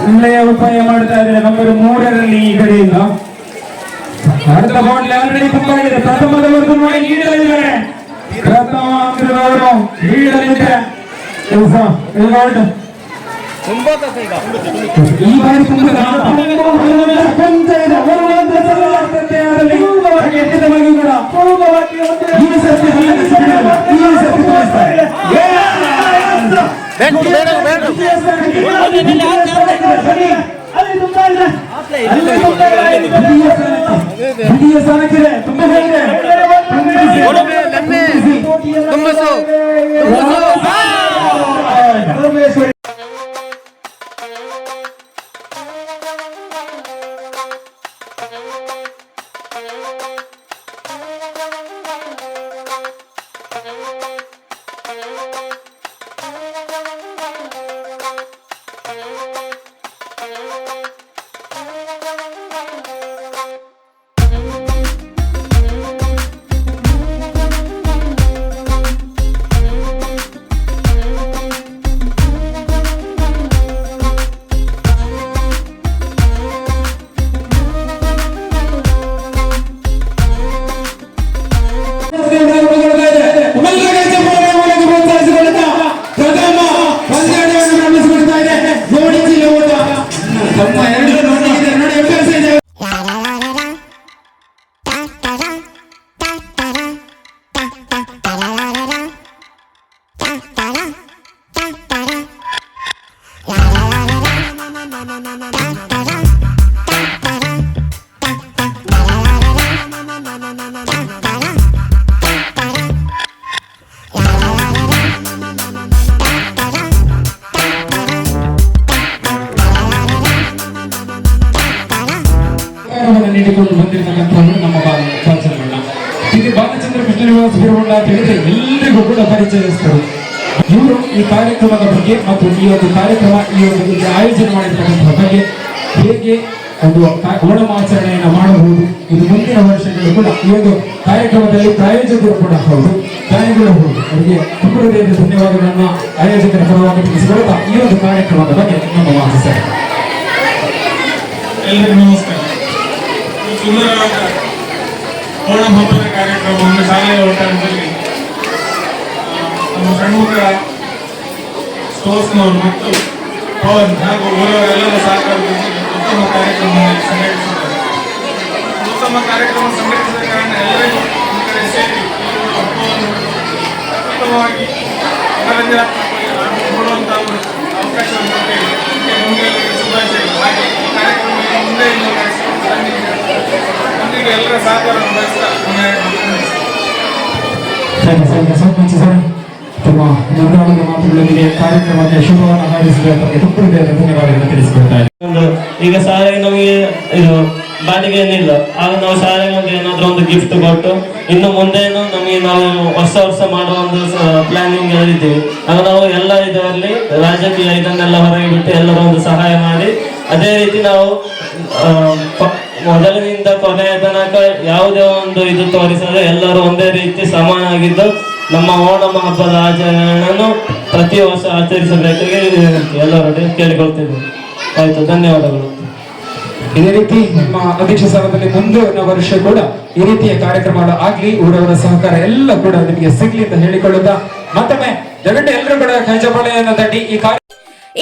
ಒಳ್ಳೆಯ ಉಪಾಯ ಮಾಡ್ತಾ ಇದ್ದಾರೆ ನಂಬರ್ 3ರಲ್ಲಿ ಈ ಕಡೆಯಿಂದ. ಅರ್ಧ ಬಾಟ್ಲಿ ಆಲ್ರೆಡಿ ತುಂಬಾ ಇದೆ. ಪ್ರಥಮದವರೆಗೂ ನೋಡಿ ಲೀಡಲ್ಲಿದ್ದಾರೆ, ಪ್ರಥಮ ಅಂಕದವರು ಲೀಡಲ್ಲಿದ್ದಾರೆ. ಈ ಬಾರಿ ತುಂಬ ನೀಡಿಕೊಂಡು ಬಂದಿರತಕ್ಕಂಥವರು ನಮ್ಮ ಬಾಲಚಂದ್ರಣ್ಣ. ಇದು ಬಾಲಚಂದ್ರ ಕೃಷ್ಣ ನಿವಾಸ ಬಿರುಗೊಂಡ ಅಂತ ಹೇಳಿದ್ರೆ ಎಲ್ಲರಿಗೂ ಕೂಡ ಪರಿಚಯಿಸಿದರು. ಇವರು ಈ ಕಾರ್ಯಕ್ರಮದ ಬಗ್ಗೆ ಮತ್ತು ಈ ಒಂದು ಕಾರ್ಯಕ್ರಮ ಈ ಒಂದು ಆಯೋಜನೆ ಮಾಡಿರ್ತಕ್ಕಂಥ ಬಗ್ಗೆ ಹೇಗೆ ಒಂದು ಓಣಂ ಆಚರಣೆಯನ್ನು ಮಾಡಬಹುದು. ಇದು ಮುಂದಿನ ವರ್ಷಗಳು ಕೂಡ ಈ ಒಂದು ಕಾರ್ಯಕ್ರಮದಲ್ಲಿ ಪ್ರಾಯೋಜಕರು ಕೂಡ ಹೌದು, ದಾನಿಗಳು ಹೌದು. ಅವರಿಗೆ ತುಂಬ ಹೃದಯದ ಧನ್ಯವಾದಗಳನ್ನು ಆಯೋಜಕರ ಪರವಾಗಿ ತಿಳಿಸಿಕೊಡುತ್ತಾ ಈ ಒಂದು ಕಾರ್ಯಕ್ರಮದ ಬಗ್ಗೆ ನಮ್ಮ ಮಾತಿಸ್ತಾರೆ. ಎಲ್ಲರಿಗೂ ನಮಸ್ಕಾರ. ಸುಂದರವಾದ ಓಣಂ ಹಬ್ಬದ ಕಾರ್ಯಕ್ರಮವನ್ನು ಶಾಲೆಯ ಒಟ್ಟಾರದಲ್ಲಿ ನಮ್ಮ ಷಣ್ಮುಖ ಸ್ಟೋರ್ಸ್ನವರು ಮತ್ತು ಪವನ್ ಹಾಗೂ ಊರವರೆಲ್ಲರ ಸಹಕಾರದೊಂದಿಗೆ ಉತ್ತಮ ಕಾರ್ಯಕ್ರಮವನ್ನು ಸಂಘಟಿಸಿದ್ದಾರೆ. ಉತ್ತಮ ಕಾರ್ಯಕ್ರಮ ಸಂಘಟಿಸಿದ ಕಾರಣ ಎಲ್ಲರಿಗೂ ಈ ಕಡೆ ಸೇರಿ ಹಬ್ಬವನ್ನು ಉತ್ತಮವಾಗಿ ಮನರಂಜನಾತ್ಮಕವಾಗಿ ನೋಡುವಂತಹ ಒಂದು ಅವಕಾಶವನ್ನು ಕೊಟ್ಟಿದೆ. ನಿಮಗೆ ಶುಭಾಶಯಗಳು. ಹಾಗೆ ಈ ಕಾರ್ಯಕ್ರಮವನ್ನು ಮುಂದೆ ನೊಂದಿಗೆ ಎಲ್ಲರ ಸಹಕಾರವನ್ನು ಬಯಸ್ತಾ ತಮ್ಮ ನಿರ್ಧಾರದ ಮಾತುಗಳೊಂದಿಗೆ ಕಾರ್ಯಕ್ರಮಕ್ಕೆ ಶುಭವನ್ನು ಹಾರೈಸಿದ ಬಗ್ಗೆ ತುಂಬ ಹೃದಯದ ಧನ್ಯವಾದಗಳನ್ನು ತಿಳಿಸಿಕೊಡ್ತಾ ಇದ್ದಾರೆ. ಈಗ ಶಾಲೆಗೆ ನಮಗೆ ಇದು ಬಾಡಿಗೆ ಏನಿಲ್ಲ, ಆಗ ನಾವು ಶಾಲೆಗೆ ಒಂದು ಏನಾದ್ರೂ ಒಂದು ಗಿಫ್ಟ್ ಕೊಟ್ಟು ಇನ್ನು ಮುಂದೇನು ನಮಗೆ ನಾವು ವರ್ಷ ಮಾಡುವ ಒಂದು ಪ್ಲಾನಿಂಗ್ ಹೇಳಿದ್ದೀವಿ. ಆಗ ನಾವು ಎಲ್ಲ ಇದರಲ್ಲಿ ರಾಜಕೀಯ ಇದನ್ನೆಲ್ಲ ಹೊರಗೆ ಬಿಟ್ಟು ಎಲ್ಲರ ಒಂದು ಸಹಾಯ ಮಾಡಿ ಅದೇ ರೀತಿ ನಾವು ಮೊದಲಿನಿಂದ ಕೊನೆಯ ತನಕ ಯಾವುದೇ ಒಂದು ಇದು ತೋರಿಸದೆ ಎಲ್ಲರೂ ಒಂದೇ ರೀತಿ ಸಮಾನಾಗಿದ್ದು ನಮ್ಮ ಓಣಂ ಹಬ್ಬದ ಆಚರಣೆಯನ್ನು ಪ್ರತಿ ವರ್ಷ ಆಚರಿಸಬೇಕಾಗಿ ಎಲ್ಲರೊಡೆ ಕೇಳಿಕೊಳ್ತಿದ್ವಿ. ಆಯ್ತು, ಧನ್ಯವಾದಗಳು. ಇದೇ ರೀತಿ ನಮ್ಮ ಅಧ್ಯಕ್ಷ ಸ್ಥಾನದಲ್ಲಿ ಮುಂದಿನ ವರ್ಷ ಕೂಡ ಈ ರೀತಿಯ ಕಾರ್ಯಕ್ರಮಗಳು ಆಗ್ಲಿ, ಊರವರ ಸಹಕಾರ ಎಲ್ಲ ಕೂಡ ನಿಮಗೆ ಸಿಗ್ಲಿ ಅಂತ ಹೇಳಿಕೊಳ್ಳುತ್ತಾ ಮತ್ತೊಮ್ಮೆ ಜಗಟ್ಟು ಎಲ್ಲರೂ ಕೂಡ ಕೈಜಪಾಳೆಯನ್ನು ತಟ್ಟಿ ಈ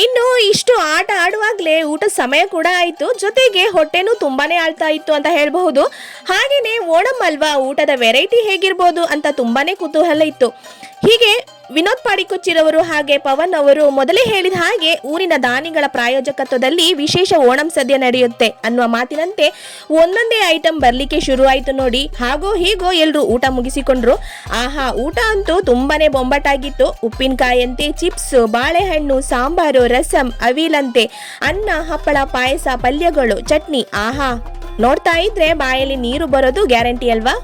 ಇನ್ನು ಇಷ್ಟು ಆಟ ಆಡುವಾಗಲೇ ಊಟ ಸಮಯ ಕೂಡ ಆಯಿತು, ಜೊತೆಗೆ ಹೊಟ್ಟೆನೂ ತುಂಬಾನೇ ಆಳ್ತಾ ಇತ್ತು ಅಂತ ಹೇಳಬಹುದು. ಹಾಗೆಯೇ ಓಣಂ ಅಲ್ವಾ, ಊಟದ ವೆರೈಟಿ ಹೇಗಿರ್ಬೋದು ಅಂತ ತುಂಬಾನೇ ಕುತೂಹಲ ಇತ್ತು. ಹೀಗೆ ವಿನೋದ್ ಪಾಡಿಕೊಚ್ಚಿರವರು ಹಾಗೆ ಪವನ್ ಅವರು ಮೊದಲೇ ಹೇಳಿದ ಹಾಗೆ ಊರಿನ ದಾನಿಗಳ ಪ್ರಾಯೋಜಕತ್ವದಲ್ಲಿ ವಿಶೇಷ ಓಣಂ ಸದ್ಯ ನಡೆಯುತ್ತೆ ಅನ್ನುವ ಮಾತಿನಂತೆ ಒಂದೊಂದೇ ಐಟಂ ಬರ್ಲಿಕ್ಕೆ ಶುರು ಆಯ್ತು ನೋಡಿ. ಹಾಗೋ ಹೀಗೋ ಎಲ್ರು ಊಟ ಮುಗಿಸಿಕೊಂಡ್ರು. ಆಹಾ, ಊಟ ಅಂತೂ ತುಂಬಾನೇ ಬೊಂಬಾಟಾಗಿತ್ತು. ಉಪ್ಪಿನಕಾಯಿಯಂತೆ ಚಿಪ್ಸ್, ಬಾಳೆಹಣ್ಣು, ಸಾಂಬಾರು, ರಸಂ, ಅವಿಲಂತೆ ಅನ್ನ, ಹಪ್ಪಳ, ಪಾಯಸ, ಪಲ್ಯಗಳು, ಚಟ್ನಿ. ಆಹಾ, ನೋಡ್ತಾ ಇದ್ರೆ ಬಾಯಲ್ಲಿ ನೀರು ಬರೋದು ಗ್ಯಾರಂಟಿ ಅಲ್ವಾ.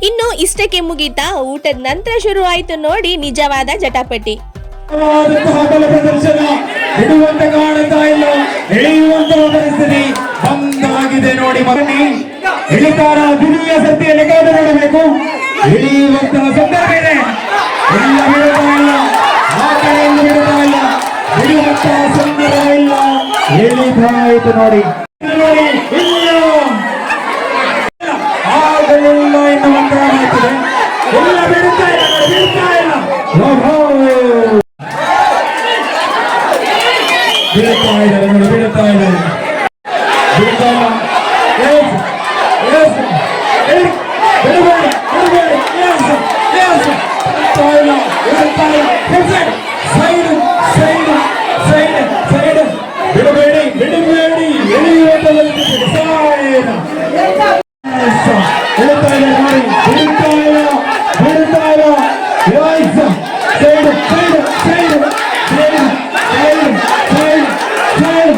ಇನ್ನು ಇಷ್ಟಕ್ಕೆ ಮುಗೀತಾ, ಊಟದ ನಂತರ ಶುರು ಆಯ್ತು ನೋಡಿ ನಿಜವಾದ ಜಟಾಪಟಿ. ಪ್ರದರ್ಶನ ಇಡುವಂತೆ ಕಾಣುತ್ತಾ ಇಲ್ಲ, ಇಳಿಯುವಂತಹ ಪರಿಸ್ಥಿತಿ ಬಂದಾಗಿದೆ ನೋಡಿ. ಮಗನಿ ಇಳಿತಾರ ದಿವ್ಯ ಸತ್ಯಲ್ಲಿ ಕಾದು ನೋಡಬೇಕು. ಇಳಿಯುವಂತಹ ಸಂದರ್ಭ ಇದೆ, ಎಲ್ಲ ಬಿಡುತ್ತಾ ಇಲ್ಲ, ಆ ಕಡೆಯಿಂದ ಬಿಡುತ್ತಾ ಇಲ್ಲ, ಇಳಿಯುವಂತಹ ಸಂದರ್ಭ ಇಲ್ಲ, ಇಳಿತಾ ಆಯ್ತು ನೋಡಿ. ಇಲ್ಲ ಆಗಲಿಲ್ಲ ಎನ್ನುವಂತಹ ಮಾತಿದೆ. ಎಲ್ಲ ಬಿಡುತ್ತಾ ಇಲ್ಲ, ಬಿಡುತ್ತಾ ಇಲ್ಲ, ಬಿಡುತ್ತಾ ಇದ್ದಾರೆ ನೋಡಿ, ಬಿಡುತ್ತಾ ಇದ್ದಾರೆ, ಬಿಡುತ್ತಾ ಇಲ್ಲ. ಬಿಡಬೇಡಿ, ಬಿಡಬೇಡಿ, ಬಿಡುತ್ತಾ ಇಲ್ಲ, ಬಿಡುತ್ತಾ ಇಲ್ಲ. ಸೈಡ್ ಸೈಡ್ ಸೈಡ್ ಸೈಡ್, ಬಿಡಬೇಡಿ, ಬಿಡಬೇಡಿ, ಎಳೆಯುವಂತದಲ್ಲಿ ಬಿಡುತ್ತಾ ಇಲ್ಲ ನೋಡಿ, ಬಿಡುತ್ತಾ ಇಲ್ಲ, ಬಿಡುತ್ತಾ ಇಲ್ಲ. Side side side side side side side side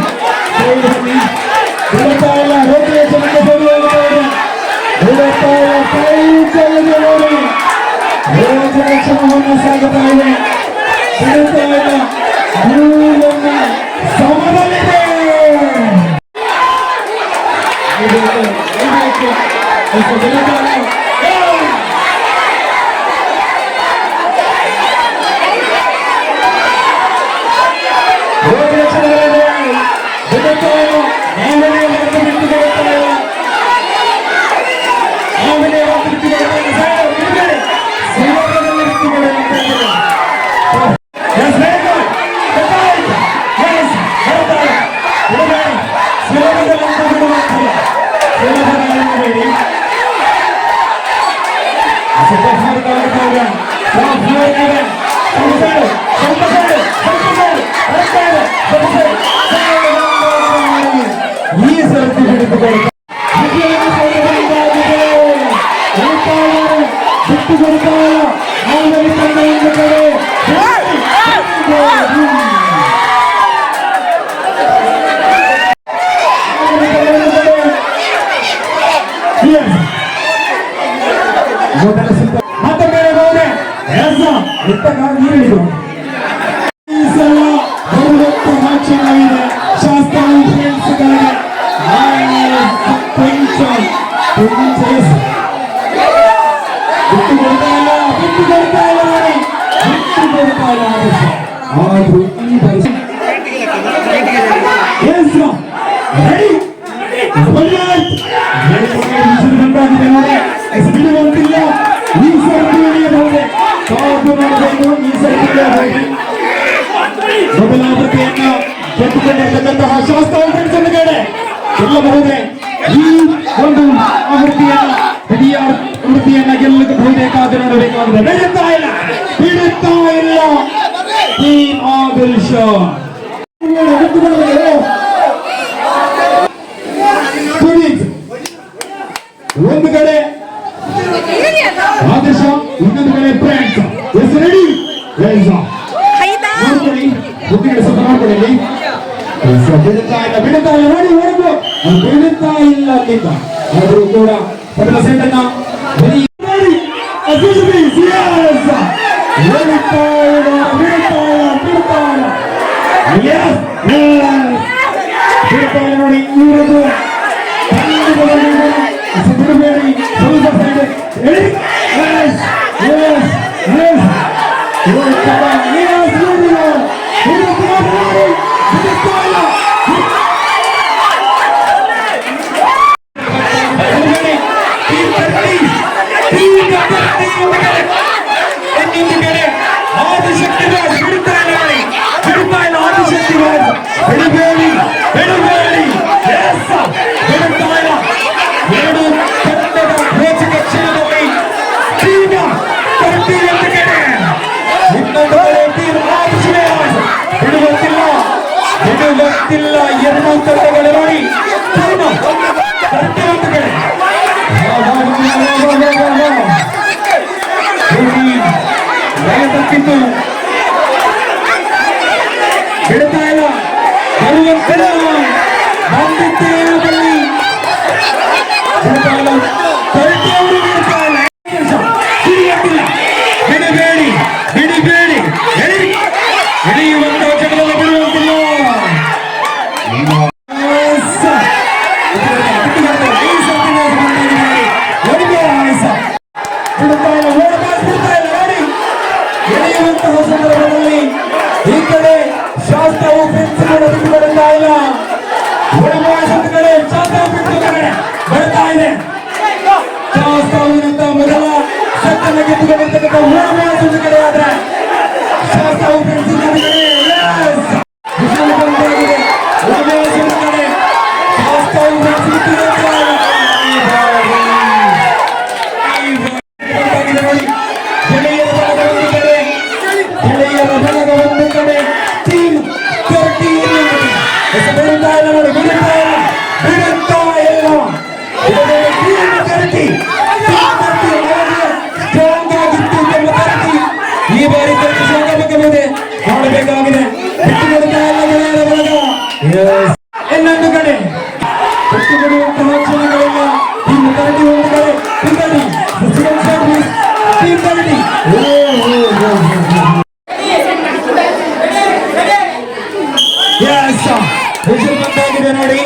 ಬಿಡುತ್ತಾ ಇಲ್ಲ. ರೋಗಿಯ ಜನಕ್ಕೆ ಬಿಡುತ್ತಾ ಇಲ್ಲ, ಕೈ ಚೆಲ್ಲಿದೆ ನೋಡಿ. ರೋಗಿಯ ಕ್ಷಮವನ್ನು ಸಾಗುತ್ತಾ ಇದೆ, ಬಿಡುತ್ತಾ ಇಲ್ಲ. ಮೂರನ್ನು ಸಮದಲ್ಲಿದೆ. ಬಿಡುವಂತಿಲ್ಲ. ಈ ಸರ್ತಿ ಎಳೆಯಬಹುದೇ, ಕಾದು ಮಾಡಬೇಕು. ಈ ಸರ್ತಿ ಎಳೆಯಬಹುದು. ಮೊದಲ ಆವೃತ್ತಿಯನ್ನ ಗೆದ್ದುಕೊಂಡಿರ್ತಕ್ಕಂತಹ ಶಾಸ್ತ್ರ ಕಡೆ ಗೆಲ್ಲಬಹುದೇ. ಈ ಒಂದು ಆವೃತ್ತಿಯನ್ನ ಇಡೀ ಆವೃತ್ತಿಯನ್ನ ಗೆಲ್ಲಬಹುದೇ, ಕಾದು ನೋಡಬೇಕಾಗಿದೆ. ಬಿಡುತ್ತಾ ಇಲ್ಲ ಟೀಮ್ ಆದಿಲ್ ಶಾ. ಒಂದು ಕಡೆ ಆದೇಶ, ಇನ್ನೊಂದು ಕಡೆ ಫ್ರಾನ್ಸ್. ಎಸ್ ರೆಡಿ ನೋಡ್ಕೊಳ್ಳಿ, ಬುದ್ಧಿಗಳು ಸ್ವಲ್ಪ ನೋಡ್ಕೊಳ್ಳಿ. ಬಿಡುತ್ತಾ ಇಲ್ಲ ನೋಡಿ ಹೊರಗು, ಬಿಡುತ್ತಾ ಇಲ್ಲ ಅಲ್ಲಿಂದ. ಆದರೂ ಕೂಡ ಮೊದಲ ಸೆಟ್ ಅನ್ನ ನೋಡಿ ಇವರು ಬಿಡಬೇಡಿ. ಸ್ವಲ್ಪ ಸೈಡ್ ಹೇಳಿ. ಬಿಡುವಂತಿಲ್ಲ ಎರಡು ತಂಡಗಳು ನೋಡಿ. ತಪ್ಪಿತ್ತು, ಬಿಡುತ್ತಾ ಇಲ್ಲ. ಬರುವಂತಿಲ್ಲ, ಬಂದಿದ್ದೇನು ಬನ್ನಿ. ಬಿಡುತ್ತಾ ಇಲ್ಲ, ತರಟಿಯವರು ಬಿಡುತ್ತಾ ಇಲ್ಲ. ಬಿಡಬೇಡಿ, ಬಿಡಬೇಡಿ, ಎಳೆಯುವಂತಹ ಜಗದಲ್ಲಿ ಬಿಡುವಂತಿಲ್ಲ. ಎಳೆಯುವಂತಹ ಸಂದರ್ಭದಲ್ಲಿ ಈ ಕಡೆ ಶಾಸ್ತ್ರವು ಪ್ರಿನ್ಸಿಪಲ್ ಬರ್ತಾ ಇಲ್ಲ. ಒಂದು ಕಡೆ ಶಾಸ್ತ್ರವು ಪ್ರಿನ್ಸಿಪಲ್ ಬರ್ತಾ ಇದೆ. ಶಾಸ್ತ್ರವಿನಂತ ಮೊದಲ ಸತ್ತನ್ನ ಗೆದ್ದುಕೊಂಡಿರ್ತಕ್ಕಂಥ ಒಂದು ಕಡೆ ಆದ್ರೆ ಶಾಸ್ತ್ರವು ಪ್ರಿನ್ಸಿಪಲ್ ಕಡೆ ಈ ಬಾರಿ ಮಾಡಬೇಕಾಗಿದೆ. ಇನ್ನೊಂದು ಕಡೆ ಬಿಟ್ಟು ಬಿಡುವಂತಹ ಕ್ಷಣಗಳಿಲ್ಲ. ಟೀಮ್ ಕರಡಿ ಒಂದು ಕಡೆ ಪಿಂಗಡಿ ಟೀಮ್ ಕರಡಿ ಬಂದಾಗಿದೆ ನೋಡಿ.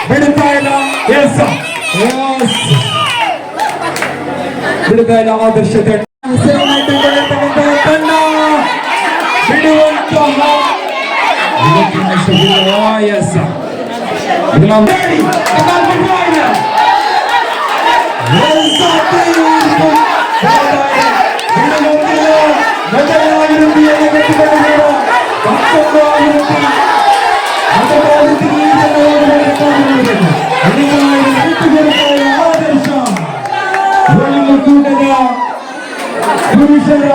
ಬಿಡುತ್ತಾ ಇಲ್ಲ, ಬಿಡುತ್ತಾ ಇಲ್ಲ. ಆದರ್ಶ ತಂಡ ಬಿಡುವಂತಹ ಪುರುಷರ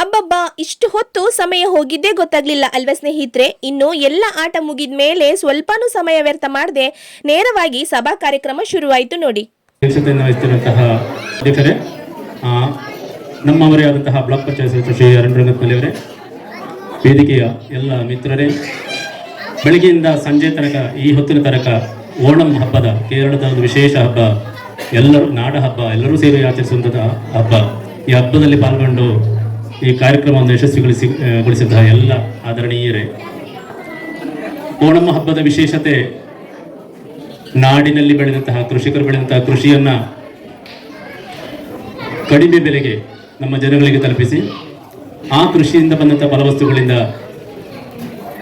ಅಬ್ಬಬ್ಬಾ, ಇಷ್ಟು ಹೊತ್ತು ಸಮಯ ಹೋಗಿದ್ದೇ ಗೊತ್ತಾಗ್ಲಿಲ್ಲ ಅಲ್ವಾ ಸ್ನೇಹಿತರೆ. ಇನ್ನು ಎಲ್ಲ ಆಟ ಮುಗಿದ ಮೇಲೆ ಸ್ವಲ್ಪನೂ ಸಮಯ ವ್ಯರ್ಥ ಮಾಡದೆ ನೇರವಾಗಿ ಸಭಾ ಕಾರ್ಯಕ್ರಮ ಶುರುವಾಯಿತು ನೋಡಿ. ನಮ್ಮವರೇ ಆದಂತಹ ಬ್ಲಾಕ್ ಪಂಚಾಯತ್ ಶ್ರೀ ಅರುಣರಂಗತ್ಮಲ್ಲಿ ಅವರೇ, ವೇದಿಕೆಯ ಎಲ್ಲ ಮಿತ್ರರೇ, ಬೆಳಗ್ಗೆಯಿಂದ ಸಂಜೆ ತನಕ ಈ ಹೊತ್ತಿನ ತನಕ ಓಣಂ ಹಬ್ಬದ ಕೇರಳದ ಒಂದು ವಿಶೇಷ ಹಬ್ಬ, ಎಲ್ಲರೂ ನಾಡ ಹಬ್ಬ, ಎಲ್ಲರೂ ಸೇರಿ ಆಚರಿಸುವಂತಹ ಹಬ್ಬ. ಈ ಹಬ್ಬದಲ್ಲಿ ಪಾಲ್ಗೊಂಡು ಈ ಕಾರ್ಯಕ್ರಮವನ್ನು ಯಶಸ್ವಿಗೊಳಿಸಿದಂತಹ ಎಲ್ಲ ಆದರಣೀಯರೇ, ಓಣಂ ಹಬ್ಬದ ವಿಶೇಷತೆ ನಾಡಿನಲ್ಲಿ ಬೆಳೆದಂತಹ ಕೃಷಿಕರು ಬೆಳೆದಂತಹ ಕೃಷಿಯನ್ನ ಕಡಿಮೆ ಬೆಲೆಗೆ ನಮ್ಮ ಜನಗಳಿಗೆ ತಲುಪಿಸಿ ಆ ಕೃಷಿಯಿಂದ ಬಂದಂತಹ ಫಲವಸ್ತುಗಳಿಂದ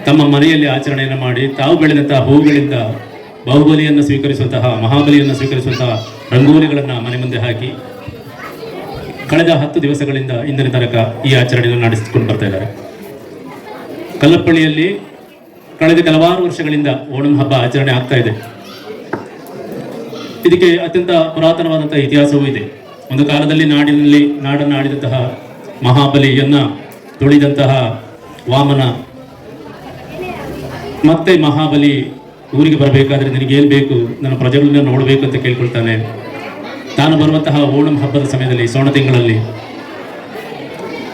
ತಮ್ಮ ಮನೆಯಲ್ಲಿ ಆಚರಣೆಯನ್ನು ಮಾಡಿ ತಾವು ಬೆಳೆದಂತಹ ಹೂಗಳಿಂದ ಬಾಹುಬಲಿಯನ್ನು ಸ್ವೀಕರಿಸುವಂತಹ ಮಹಾಬಲಿಯನ್ನು ಸ್ವೀಕರಿಸುವಂತಹ ರಂಗೋಲಿಗಳನ್ನು ಮನೆ ಮುಂದೆ ಹಾಕಿ ಕಳೆದ 10 ದಿವಸಗಳಿಂದ ಇಂದಿನ ತನಕ ಈ ಆಚರಣೆಯನ್ನು ನಡೆಸಿಕೊಂಡು ಬರ್ತಾ ಇದ್ದಾರೆ. ಕಲ್ಲಪ್ಪಳ್ಳಿಯಲ್ಲಿ ಕಳೆದ ಕೆಲವಾರು ವರ್ಷಗಳಿಂದ ಓಣಂ ಹಬ್ಬ ಆಚರಣೆ ಆಗ್ತಾ ಇದೆ. ಇದಕ್ಕೆ ಅತ್ಯಂತ ಪುರಾತನವಾದಂತಹ ಇತಿಹಾಸವೂ ಇದೆ. ಒಂದು ಕಾಲದಲ್ಲಿ ನಾಡನ್ನು ಆಳಿದಂತಹ ಮಹಾಬಲಿಯನ್ನ ತುಳಿದಂತಹ ವಾಮನ ಮತ್ತೆ ಮಹಾಬಲಿ ಊರಿಗೆ ಬರಬೇಕಾದ್ರೆ ನಿನಗೇನು ಬೇಕು, ನನ್ನ ಪ್ರಜೆಗಳನ್ನ ನೋಡಬೇಕು ಅಂತ ಕೇಳ್ಕೊಳ್ತಾನೆ. ತಾನು ಬರುವಂತಹ ಓಣಂ ಹಬ್ಬದ ಸಮಯದಲ್ಲಿ ಶ್ರವಣ ತಿಂಗಳಲ್ಲಿ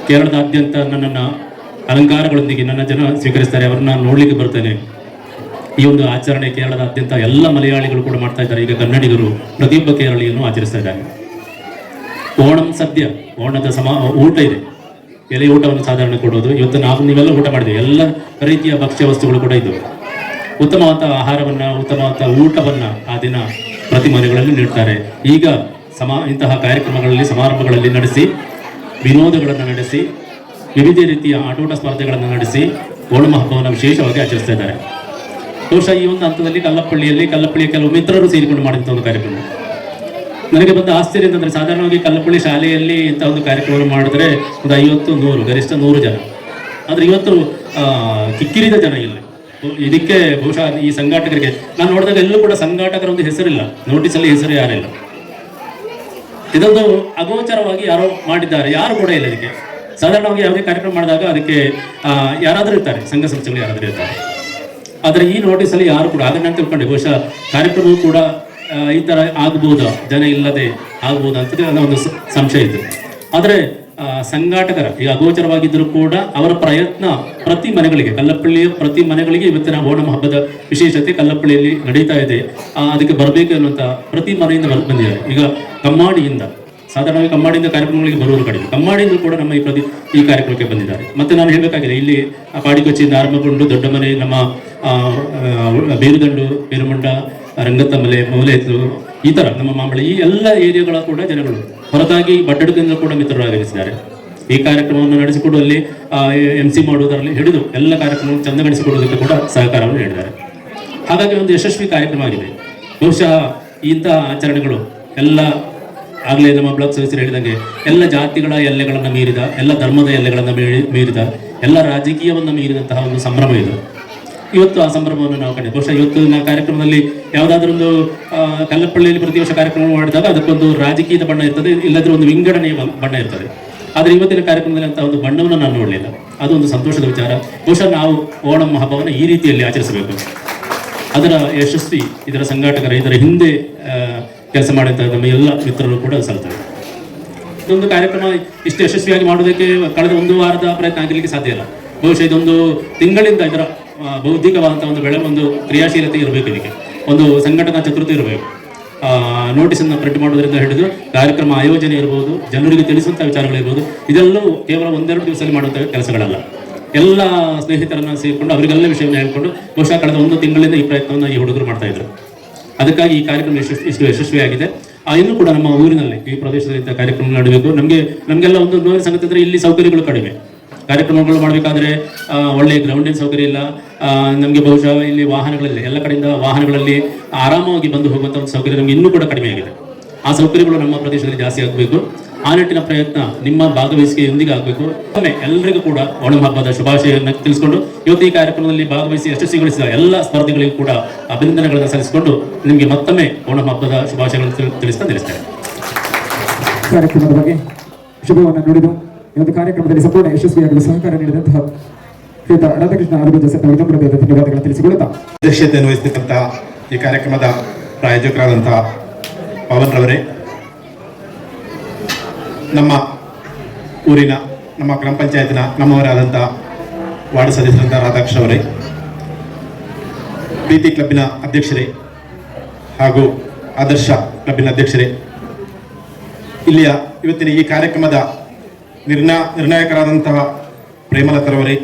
ಕೇರಳದಾದ್ಯಂತ ನನ್ನನ್ನು ಅಲಂಕಾರಗಳೊಂದಿಗೆ ನನ್ನ ಜನ ಸ್ವೀಕರಿಸ್ತಾರೆ, ಅವರನ್ನ ನೋಡಲಿಕ್ಕೆ ಬರ್ತೇನೆ. ಈ ಒಂದು ಆಚರಣೆ ಕೇರಳದಾದ್ಯಂತ ಎಲ್ಲ ಮಲಯಾಳಿಗಳು ಕೂಡ ಮಾಡ್ತಾ ಇದ್ದಾರೆ. ಈಗ ಕನ್ನಡಿಗರು ಪ್ರತಿಯೊಬ್ಬ ಕೇರಳಿಯನ್ನು ಆಚರಿಸ್ತಾ ಇದ್ದಾರೆ. ಓಣಂ ಸದ್ಯ, ಓಣದ ಊಟ ಇದೆ, ಎಲೆ ಊಟವನ್ನು ಸಾಧಾರಣ ಕೊಡೋದು. ಇವತ್ತು ನೀವೆಲ್ಲ ಊಟ ಮಾಡಿದ್ದೇವೆ, ಎಲ್ಲ ರೀತಿಯ ಭಕ್ಷ್ಯ ವಸ್ತುಗಳು ಕೂಡ ಇದ್ದವು. ಉತ್ತಮವಾದ ಆಹಾರವನ್ನ, ಉತ್ತಮವಾದ ಊಟವನ್ನ ಆ ದಿನ ಪ್ರತಿ ಮನೆಗಳಲ್ಲಿ ನೀಡ್ತಾರೆ. ಈಗ ಇಂತಹ ಕಾರ್ಯಕ್ರಮಗಳಲ್ಲಿ, ಸಮಾರಂಭಗಳಲ್ಲಿ ನಡೆಸಿ, ವಿನೋದಗಳನ್ನು ನಡೆಸಿ, ವಿವಿಧ ರೀತಿಯ ಆಟೋಟ ಸ್ಪರ್ಧೆಗಳನ್ನು ನಡೆಸಿ ಓಣಂ ಹಬ್ಬವನ್ನು ವಿಶೇಷವಾಗಿ ಆಚರಿಸ್ತಾ ಇದ್ದಾರೆ. ಬಹುಶಃ ಈ ಒಂದು ಹಂತದಲ್ಲಿ ಕಲ್ಲಪ್ಪಳ್ಳಿಯ ಕೆಲವು ಮಿತ್ರರು ಸೇರಿಕೊಂಡು ಮಾಡಿದಂಥ ಒಂದು ಕಾರ್ಯಕ್ರಮ. ನನಗೆ ಬಂದ ಆಶ್ಚರ್ಯ ಅಂತಂದರೆ, ಸಾಧಾರಣವಾಗಿ ಕಲ್ಲಪ್ಪಳ್ಳಿ ಶಾಲೆಯಲ್ಲಿ ಇಂಥ ಒಂದು ಕಾರ್ಯಕ್ರಮ ಮಾಡಿದ್ರೆ ಒಂದು 50-100, ಗರಿಷ್ಠ 100 ಜನ. ಆದರೆ ಇವತ್ತು ಕಿಕ್ಕಿರಿದ ಜನ ಇಲ್ಲ. ಇದಕ್ಕೆ ಬಹುಶಃ ಈ ಸಂಘಾಟಕರಿಗೆ ನಾನು ನೋಡಿದಾಗ ಎಲ್ಲೂ ಕೂಡ ಸಂಘಾಟಕರ ಒಂದು ಹೆಸರಿಲ್ಲ, ನೋಟಿಸಲ್ಲಿ ಹೆಸರು ಯಾರಿಲ್ಲ. ಇದೊಂದು ಅಗೋಚರವಾಗಿ ಯಾರೋ ಮಾಡಿದ್ದಾರೆ, ಯಾರು ಕೂಡ ಇಲ್ಲ ಇದಕ್ಕೆ. ಸಾಧಾರಣವಾಗಿ ಯಾವುದೇ ಕಾರ್ಯಕ್ರಮ ಮಾಡಿದಾಗ ಅದಕ್ಕೆ ಯಾರಾದರೂ ಇರ್ತಾರೆ, ಸಂಘ ಸಂಸ್ಥೆಗಳು ಯಾರಾದರೂ ಇರ್ತಾರೆ. ಆದರೆ ಈ ನೋಟಿಸಲ್ಲಿ ಯಾರು ಕೂಡ ಅದನ್ನ ತಿಳ್ಕೊಂಡೆ, ಬಹುಶಃ ಕಾರ್ಯಕ್ರಮವು ಕೂಡ ಈ ಥರ ಆಗ್ಬೋದಾ, ಜನ ಇಲ್ಲದೆ ಆಗ್ಬೋದಾ ಅಂತ ನನ್ನ ಒಂದು ಸಂಶಯ ಇತ್ತು. ಆದರೆ ಸಂಘಾಟಕರ ಈ ಅಗೋಚರವಾಗಿದ್ದರೂ ಕೂಡ ಅವರ ಪ್ರಯತ್ನ ಪ್ರತಿ ಮನೆಗಳಿಗೆ, ಕಲ್ಲಪ್ಪಳ್ಳಿಯ ಪ್ರತಿ ಮನೆಗಳಿಗೆ ಇವತ್ತಿನ ಓಣಂ ಹಬ್ಬದ ವಿಶೇಷತೆ ಕಲ್ಲಪ್ಪಳ್ಳಿಯಲ್ಲಿ ನಡೀತಾ ಇದೆ, ಅದಕ್ಕೆ ಬರಬೇಕು ಅನ್ನುವಂಥ ಪ್ರತಿ ಮನೆಯಿಂದ ಬಂದಿದ್ದಾರೆ. ಈಗ ಕಮ್ಮಾಡಿಯಿಂದ, ಸಾಧಾರಣವಾಗಿ ಕಮ್ಮಾಡಿಯಿಂದ ಕಾರ್ಯಕ್ರಮಗಳಿಗೆ ಬರುವುದು ಕಡಿಮೆ, ಕಮ್ಮಾಡಿಯಿಂದ ಕೂಡ ನಮ್ಮ ಈ ಕಾರ್ಯಕ್ರಮಕ್ಕೆ ಬಂದಿದ್ದಾರೆ. ಮತ್ತೆ ನಾನು ಹೇಳಬೇಕಾಗಿದೆ, ಇಲ್ಲಿ ಪಾಡಿಕೊಚ್ಚಿಯಿಂದ ಆರಂಭಗೊಂಡು ದೊಡ್ಡ ಮನೆ, ನಮ್ಮ ಬೇರುದಂಡು, ಬೇರುಮಂಡ, ರಂಗತ್ತಮಲೆ, ಮೌಲೆತ್ಲು, ಈ ಥರ ನಮ್ಮ ಮಾಂಬಳ, ಈ ಎಲ್ಲ ಏರಿಯಾಗಳ ಕೂಡ ಜನಗಳು, ಹೊರತಾಗಿ ಬಡ್ಡಡದಿಂದ ಕೂಡ ಮಿತ್ರರಾಗಿಸಿದ್ದಾರೆ. ಈ ಕಾರ್ಯಕ್ರಮವನ್ನು ನಡೆಸಿಕೊಡುವಲ್ಲಿ MC ಮಾಡುವುದರಲ್ಲಿ ಹಿಡಿದು ಎಲ್ಲ ಕಾರ್ಯಕ್ರಮವನ್ನು ಚಂದಗೊಳಿಸಿಕೊಡುವುದಕ್ಕೆ ಕೂಡ ಸಹಕಾರವನ್ನು ನೀಡಿದ್ದಾರೆ. ಹಾಗಾಗಿ ಒಂದು ಯಶಸ್ವಿ ಕಾರ್ಯಕ್ರಮ ಆಗಿದೆ. ಬಹುಶಃ ಇಂತಹ ಆಚರಣೆಗಳು ಎಲ್ಲ ಆಗಲೇ ನಮ್ಮ ಬ್ಲಾಕ್ ಸದಸ್ಯರು ಹೇಳಿದಂಗೆ ಎಲ್ಲ ಜಾತಿಗಳ ಎಲ್ಲೆಗಳನ್ನು ಮೀರಿದ, ಎಲ್ಲ ಧರ್ಮದ ಎಲ್ಲೆಗಳನ್ನು ಮೀರಿದ, ಎಲ್ಲ ರಾಜಕೀಯವನ್ನು ಮೀರಿದಂತಹ ಒಂದು ಸಂಭ್ರಮ ಇದು. ಇವತ್ತು ಆ ಸಂಭ್ರಮವನ್ನು ನಾವು ಕಂಡಿದ್ದೇವೆ. ಬಹುಶಃ ಇವತ್ತು ನಾವು ಕಾರ್ಯಕ್ರಮದಲ್ಲಿ ಯಾವುದಾದ್ರೂ ಒಂದು ಕಲ್ಲಪ್ಪಳ್ಳಿಯಲ್ಲಿ ಪ್ರತಿ ವರ್ಷ ಕಾರ್ಯಕ್ರಮ ಮಾಡಿದಾಗ ಅದಕ್ಕೊಂದು ರಾಜಕೀಯದ ಬಣ್ಣ ಇರ್ತದೆ, ಇಲ್ಲದ್ರೆ ಒಂದು ವಿಂಗಡಣೆಯ ಬಣ್ಣ ಇರ್ತದೆ. ಆದರೆ ಇವತ್ತಿನ ಕಾರ್ಯಕ್ರಮದಲ್ಲಿ ಅಂತ ಒಂದು ಬಣ್ಣವನ್ನು ನಾನು ನೋಡಲಿಲ್ಲ, ಅದು ಒಂದು ಸಂತೋಷದ ವಿಚಾರ. ಬಹುಶಃ ನಾವು ಓಣಂ ಹಬ್ಬವನ್ನು ಈ ರೀತಿಯಲ್ಲಿ ಆಚರಿಸಬೇಕು. ಅದರ ಯಶಸ್ವಿ ಇದರ ಸಂಘಾಟಕರ, ಇದರ ಹಿಂದೆ ಕೆಲಸ ಮಾಡಿದಂಥ ನಮ್ಮ ಎಲ್ಲ ಮಿತ್ರರು ಕೂಡ ಸಲ್ತಾರೆ. ಇದೊಂದು ಕಾರ್ಯಕ್ರಮ ಇಷ್ಟು ಯಶಸ್ವಿಯಾಗಿ ಮಾಡುವುದಕ್ಕೆ ಕಳೆದ 1 ವಾರದ ಪ್ರಯತ್ನ ಆಗಲಿಕ್ಕೆ ಸಾಧ್ಯ ಇಲ್ಲ. ಬಹುಶಃ ಇದೊಂದು ತಿಂಗಳಿಂದ ಇದರ ಬೌದ್ಧಿಕವಾದಂಥ ಒಂದು ಕ್ರಿಯಾಶೀಲತೆ ಇರಬೇಕು. ಇದಕ್ಕೆ ಒಂದು ಸಂಘಟನಾ ಚತುರತೆ ಇರಬೇಕು. ನೋಟಿಸನ್ನು ಪ್ರಿಂಟ್ ಮಾಡೋದ್ರಿಂದ ಹಿಡಿದು ಕಾರ್ಯಕ್ರಮ ಆಯೋಜನೆ ಇರ್ಬೋದು, ಜನರಿಗೆ ತಿಳಿಸುವಂಥ ವಿಚಾರಗಳಿರ್ಬೋದು, ಇದೆಲ್ಲವೂ ಕೇವಲ 1-2 ದಿವಸದಲ್ಲಿ ಮಾಡುವಂಥ ಕೆಲಸಗಳಲ್ಲ. ಎಲ್ಲ ಸ್ನೇಹಿತರನ್ನು ಸೇರಿಕೊಂಡು ಅವರಿಗೆಲ್ಲ ವಿಷಯವನ್ನು ಹೇಳ್ಕೊಂಡು ಬಹುಶಃ ಕಳೆದ 1 ತಿಂಗಳಿಂದ ಈ ಪ್ರಯತ್ನವನ್ನು ಈ ಹುಡುಗರು ಮಾಡ್ತಾ ಇದ್ರು. ಅದಕ್ಕಾಗಿ ಈ ಕಾರ್ಯಕ್ರಮ ಇಷ್ಟು ಯಶಸ್ವಿಯಾಗಿದೆ. ಇನ್ನೂ ಕೂಡ ನಮ್ಮ ಊರಿನಲ್ಲಿ, ಈ ಪ್ರದೇಶದಲ್ಲಿ ಇಂಥ ಕಾರ್ಯಕ್ರಮ ನಡೆಯಬೇಕು. ನಮಗೆಲ್ಲ ಒಂದು ನೋವಿನ ಸಂಗತಿ ಅಂದರೆ ಇಲ್ಲಿ ಸೌಕರ್ಯಗಳು ಕಡಿಮೆ. ಕಾರ್ಯಕ್ರಮಗಳು ಮಾಡಬೇಕಾದ್ರೆ ಒಳ್ಳೆಯ ಗ್ರೌಂಡಿನ ಸೌಕರ್ಯ ಇಲ್ಲ. ನಮಗೆ ಬಹುಶಃ ಇಲ್ಲಿ ವಾಹನಗಳಲ್ಲಿ, ಎಲ್ಲ ಕಡೆಯಿಂದ ವಾಹನಗಳಲ್ಲಿ ಆರಾಮವಾಗಿ ಬಂದು ಹೋಗುವಂಥ ಒಂದು ಸೌಕರ್ಯ ನಮಗೆ ಇನ್ನೂ ಕೂಡ ಕಡಿಮೆ ಆಗಿದೆ. ಆ ಸೌಕರ್ಯಗಳು ನಮ್ಮ ಪ್ರದೇಶದಲ್ಲಿ ಜಾಸ್ತಿ ಆಗಬೇಕು. ಆ ನಿಟ್ಟಿನ ಪ್ರಯತ್ನ ನಿಮ್ಮ ಭಾಗವಹಿಸಿಕೆಯೊಂದಿಗೆ ಆಗಬೇಕು. ಒಮ್ಮೆ ಎಲ್ಲರಿಗೂ ಕೂಡ ಓಣಂ ಹಬ್ಬದ ಶುಭಾಶಯವನ್ನು ತಿಳಿಸಿಕೊಂಡು ಇವತ್ತು ಈ ಕಾರ್ಯಕ್ರಮದಲ್ಲಿ ಭಾಗವಹಿಸಿ ಯಶಸ್ವಿಗೊಳಿಸಿದ ಎಲ್ಲ ಸ್ಪರ್ಧಿಗಳಿಗೂ ಕೂಡ ಅಭಿನಂದನೆಗಳನ್ನು ಸಲ್ಲಿಸಿಕೊಂಡು ನಿಮಗೆ ಮತ್ತೊಮ್ಮೆ ಓಣಂ ಹಬ್ಬದ ಶುಭಾಶಯಗಳನ್ನು ತಿಳಿಸ್ತೇನೆ. ಕಾರ್ಯಕ್ರಮದ ಬಗ್ಗೆ ಶುಭವನ್ನು ನುಡಿದು ಈ ಒಂದು ಕಾರ್ಯಕ್ರಮದಲ್ಲಿ ಸಂಪೂರ್ಣ ಯಶಸ್ವಿಯಾಗಲು ಸಹಕಾರ ನೀಡಿದಂತಹ ಶ್ರೀಯುತ ರಾಧಾಕೃಷ್ಣ ಆಲೂರು ಸರ್ ವಿನಮ್ರವಾದ ಧನ್ಯವಾದಗಳನ್ನು ತಿಳಿಸಿಕೊಳ್ಳುತ್ತಾ, ಅಧ್ಯಕ್ಷತೆಯನ್ನು ವಹಿಸತಕ್ಕಂತಹ ಈ ಕಾರ್ಯಕ್ರಮದ ಪ್ರಾಯೋಜಕರಾದಂತಹ ಪವನ್ ರವರೇ, ನಮ್ಮ ಊರಿನ, ನಮ್ಮ ಗ್ರಾಮ ಪಂಚಾಯತ್ನ ನಮ್ಮವರಾದಂಥ ವಾರ್ಡ್ ಸದಸ್ಯರಾದಂಥ ರಾಧಾಕೃಷ್ಣ ಅವರೇ, ಪ್ರೀತಿ ಕ್ಲಬ್ಬಿನ ಅಧ್ಯಕ್ಷರೇ ಹಾಗೂ ಆದರ್ಶ ಕ್ಲಬ್ಬಿನ ಅಧ್ಯಕ್ಷರೇ, ಇಲ್ಲಿಯ ಇವತ್ತಿನ ಈ ಕಾರ್ಯಕ್ರಮದ ನಿರ್ಣಾಯಕರಾದಂತಹ ಪ್ರೇಮಲತರವರೇ,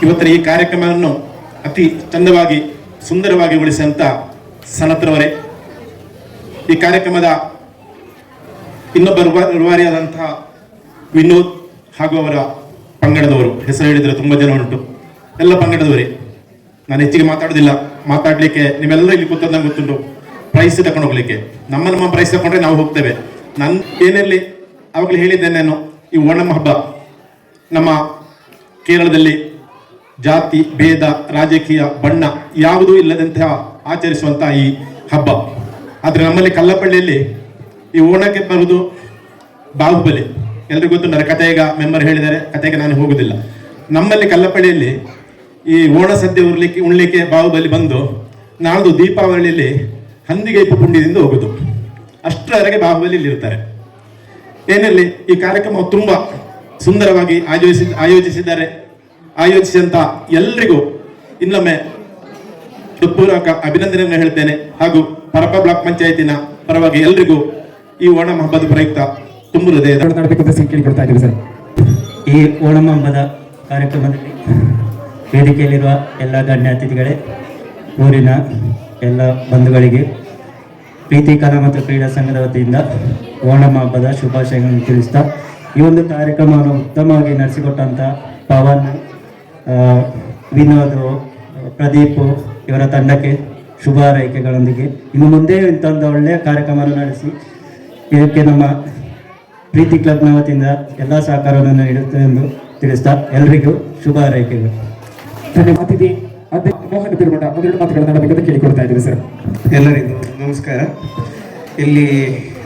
ಇವತ್ತಿನ ಈ ಕಾರ್ಯಕ್ರಮವನ್ನು ಅತಿ ಚಂದವಾಗಿ ಸುಂದರವಾಗಿ ಉಳಿಸಿದಂಥ ಸನತ್ರವರೇ, ಈ ಕಾರ್ಯಕ್ರಮದ ಇನ್ನೊಬ್ಬ ರೂವಾರಿಯಾದಂತಹ ವಿನೋದ್ ಹಾಗೂ ಅವರ ಪಂಗಡದವರು, ಹೆಸರು ಹೇಳಿದರೆ ತುಂಬ ಜನ ಉಂಟು, ಎಲ್ಲ ಪಂಗಡದವರೇ. ನಾನು ಹೆಚ್ಚಿಗೆ ಮಾತಾಡಲಿಕ್ಕೆ ನೀವೆಲ್ಲರೂ ಇಲ್ಲಿ ಕೂತದ್ದು ನಂಗೆ ಗೊತ್ತುಂಟು. ಪ್ರೈಸ್ ತಗೊಂಡು ಹೋಗ್ಲಿಕ್ಕೆ ನಮ್ಮ ಪ್ರೈಸ್ ತಗೊಂಡ್ರೆ ನಾವು ಹೋಗ್ತೇವೆ. ನಾನು ಏನಿರಲಿ ಆವಾಗಲೇ ಹೇಳಿದ್ದೆ ನಾನು, ಈ ಓಣಂ ಹಬ್ಬ ನಮ್ಮ ಕೇರಳದಲ್ಲಿ ಜಾತಿ ಭೇದ ರಾಜಕೀಯ ಬಣ್ಣ ಯಾವುದೂ ಇಲ್ಲದಂತಹ ಆಚರಿಸುವಂಥ ಈ ಹಬ್ಬ. ಆದರೆ ನಮ್ಮಲ್ಲಿ ಕಲ್ಲಪ್ಪಳ್ಳಿಯಲ್ಲಿ ಈ ಓಣಕ್ಕೆ ಬರುವುದು ಬಾಹುಬಲಿ, ಎಲ್ರಿಗೂ ಗೊತ್ತು. ಕತೆ ಈಗ ಮೆಂಬರ್ ಹೇಳಿದ್ದಾರೆ, ಕತೆಗೆ ನಾನು ಹೋಗುದಿಲ್ಲ. ನಮ್ಮಲ್ಲಿ ಕಲ್ಲಪ್ಪಳ್ಳಿಯಲ್ಲಿ ಈ ಓಣ ಸದ್ಯ ಉಣ್ಲಿಕ್ಕೆ ಬಾಹುಬಲಿ ಬಂದು ನಾಳ್ದು ದೀಪಾವಳಿಯಲ್ಲಿ ಹಂದಿಗೆ ಇಪ್ಪು ಪುಂಡಿದಿಂದ ಹೋಗುದು, ಅಷ್ಟರವರೆಗೆ ಬಾಹುಬಲಿ ಇರ್ತಾರೆ. ಏನಿರಲಿ, ಈ ಕಾರ್ಯಕ್ರಮ ತುಂಬ ಸುಂದರವಾಗಿ ಆಯೋಜಿಸಿದಂತ ಎಲ್ರಿಗೂ ಇನ್ನೊಮ್ಮೆ ಹೃತ್ಪೂರ್ವಕ ಅಭಿನಂದನೆಯನ್ನು ಹೇಳ್ತೇನೆ. ಹಾಗೂ ಪರಪ ಬ್ಲಾಕ್ ಪಂಚಾಯತಿನ ಪರವಾಗಿ ಎಲ್ರಿಗೂ ಈ ಓಣಂ ಹಬ್ಬದ ಪ್ರಯುಕ್ತ ತುಂಬು ಹೃದಯದ ಕೇಳಿಕೊಡ್ತಾ ಇದ್ದೀವಿ ಸರ್. ಈ ಓಣಂ ಹಬ್ಬದ ಕಾರ್ಯಕ್ರಮದಲ್ಲಿ ವೇದಿಕೆಯಲ್ಲಿರುವ ಎಲ್ಲ ಗಣ್ಯ ಅತಿಥಿಗಳೇ, ಊರಿನ ಎಲ್ಲ ಬಂಧುಗಳಿಗೆ ಪ್ರೀತಿ ಕಲಾ ಮತ್ತು ಕ್ರೀಡಾ ಸಂಘದ ವತಿಯಿಂದ ಓಣಂ ಹಬ್ಬದ ಶುಭಾಶಯಗಳನ್ನು ತಿಳಿಸ್ತಾ, ಈ ಒಂದು ಕಾರ್ಯಕ್ರಮವನ್ನು ಉತ್ತಮವಾಗಿ ನಡೆಸಿಕೊಟ್ಟಂಥ ಪವನ್, ವಿನೋದ್, ಪ್ರದೀಪ್ ಇವರ ತಂಡಕ್ಕೆ ಶುಭ ಹಾರೈಕೆಗಳೊಂದಿಗೆ ಇನ್ನು ಮುಂದೆ ಇಂಥೊಂದು ಒಳ್ಳೆಯ ಕಾರ್ಯಕ್ರಮವನ್ನು ನಡೆಸಿ ಇದಕ್ಕೆ ನಮ್ಮ ಪ್ರೀತಿ ಕ್ಲಬ್ನ ವತಿಯಿಂದ ಎಲ್ಲ ಸಹಕಾರವನ್ನು ನೀಡುತ್ತೇವೆ ಎಂದು ತಿಳಿಸ್ತಾ ಎಲ್ಲರಿಗೂ ಶುಭ ಹಾರೈಕೆಗಳು. ಅತಿಥಿ ಮೋಹನ್ ಬಿರ್ಮಠ ಒಂದೆರಡು ಮಾತುಗಳನ್ನು ಆಡಬೇಕಂತ ಕೇಳಿಕೊಡ್ತಾ ಇದ್ದೀವಿ ಸರ್. ಎಲ್ಲರಿಗೂ ನಮಸ್ಕಾರ. ಇಲ್ಲಿ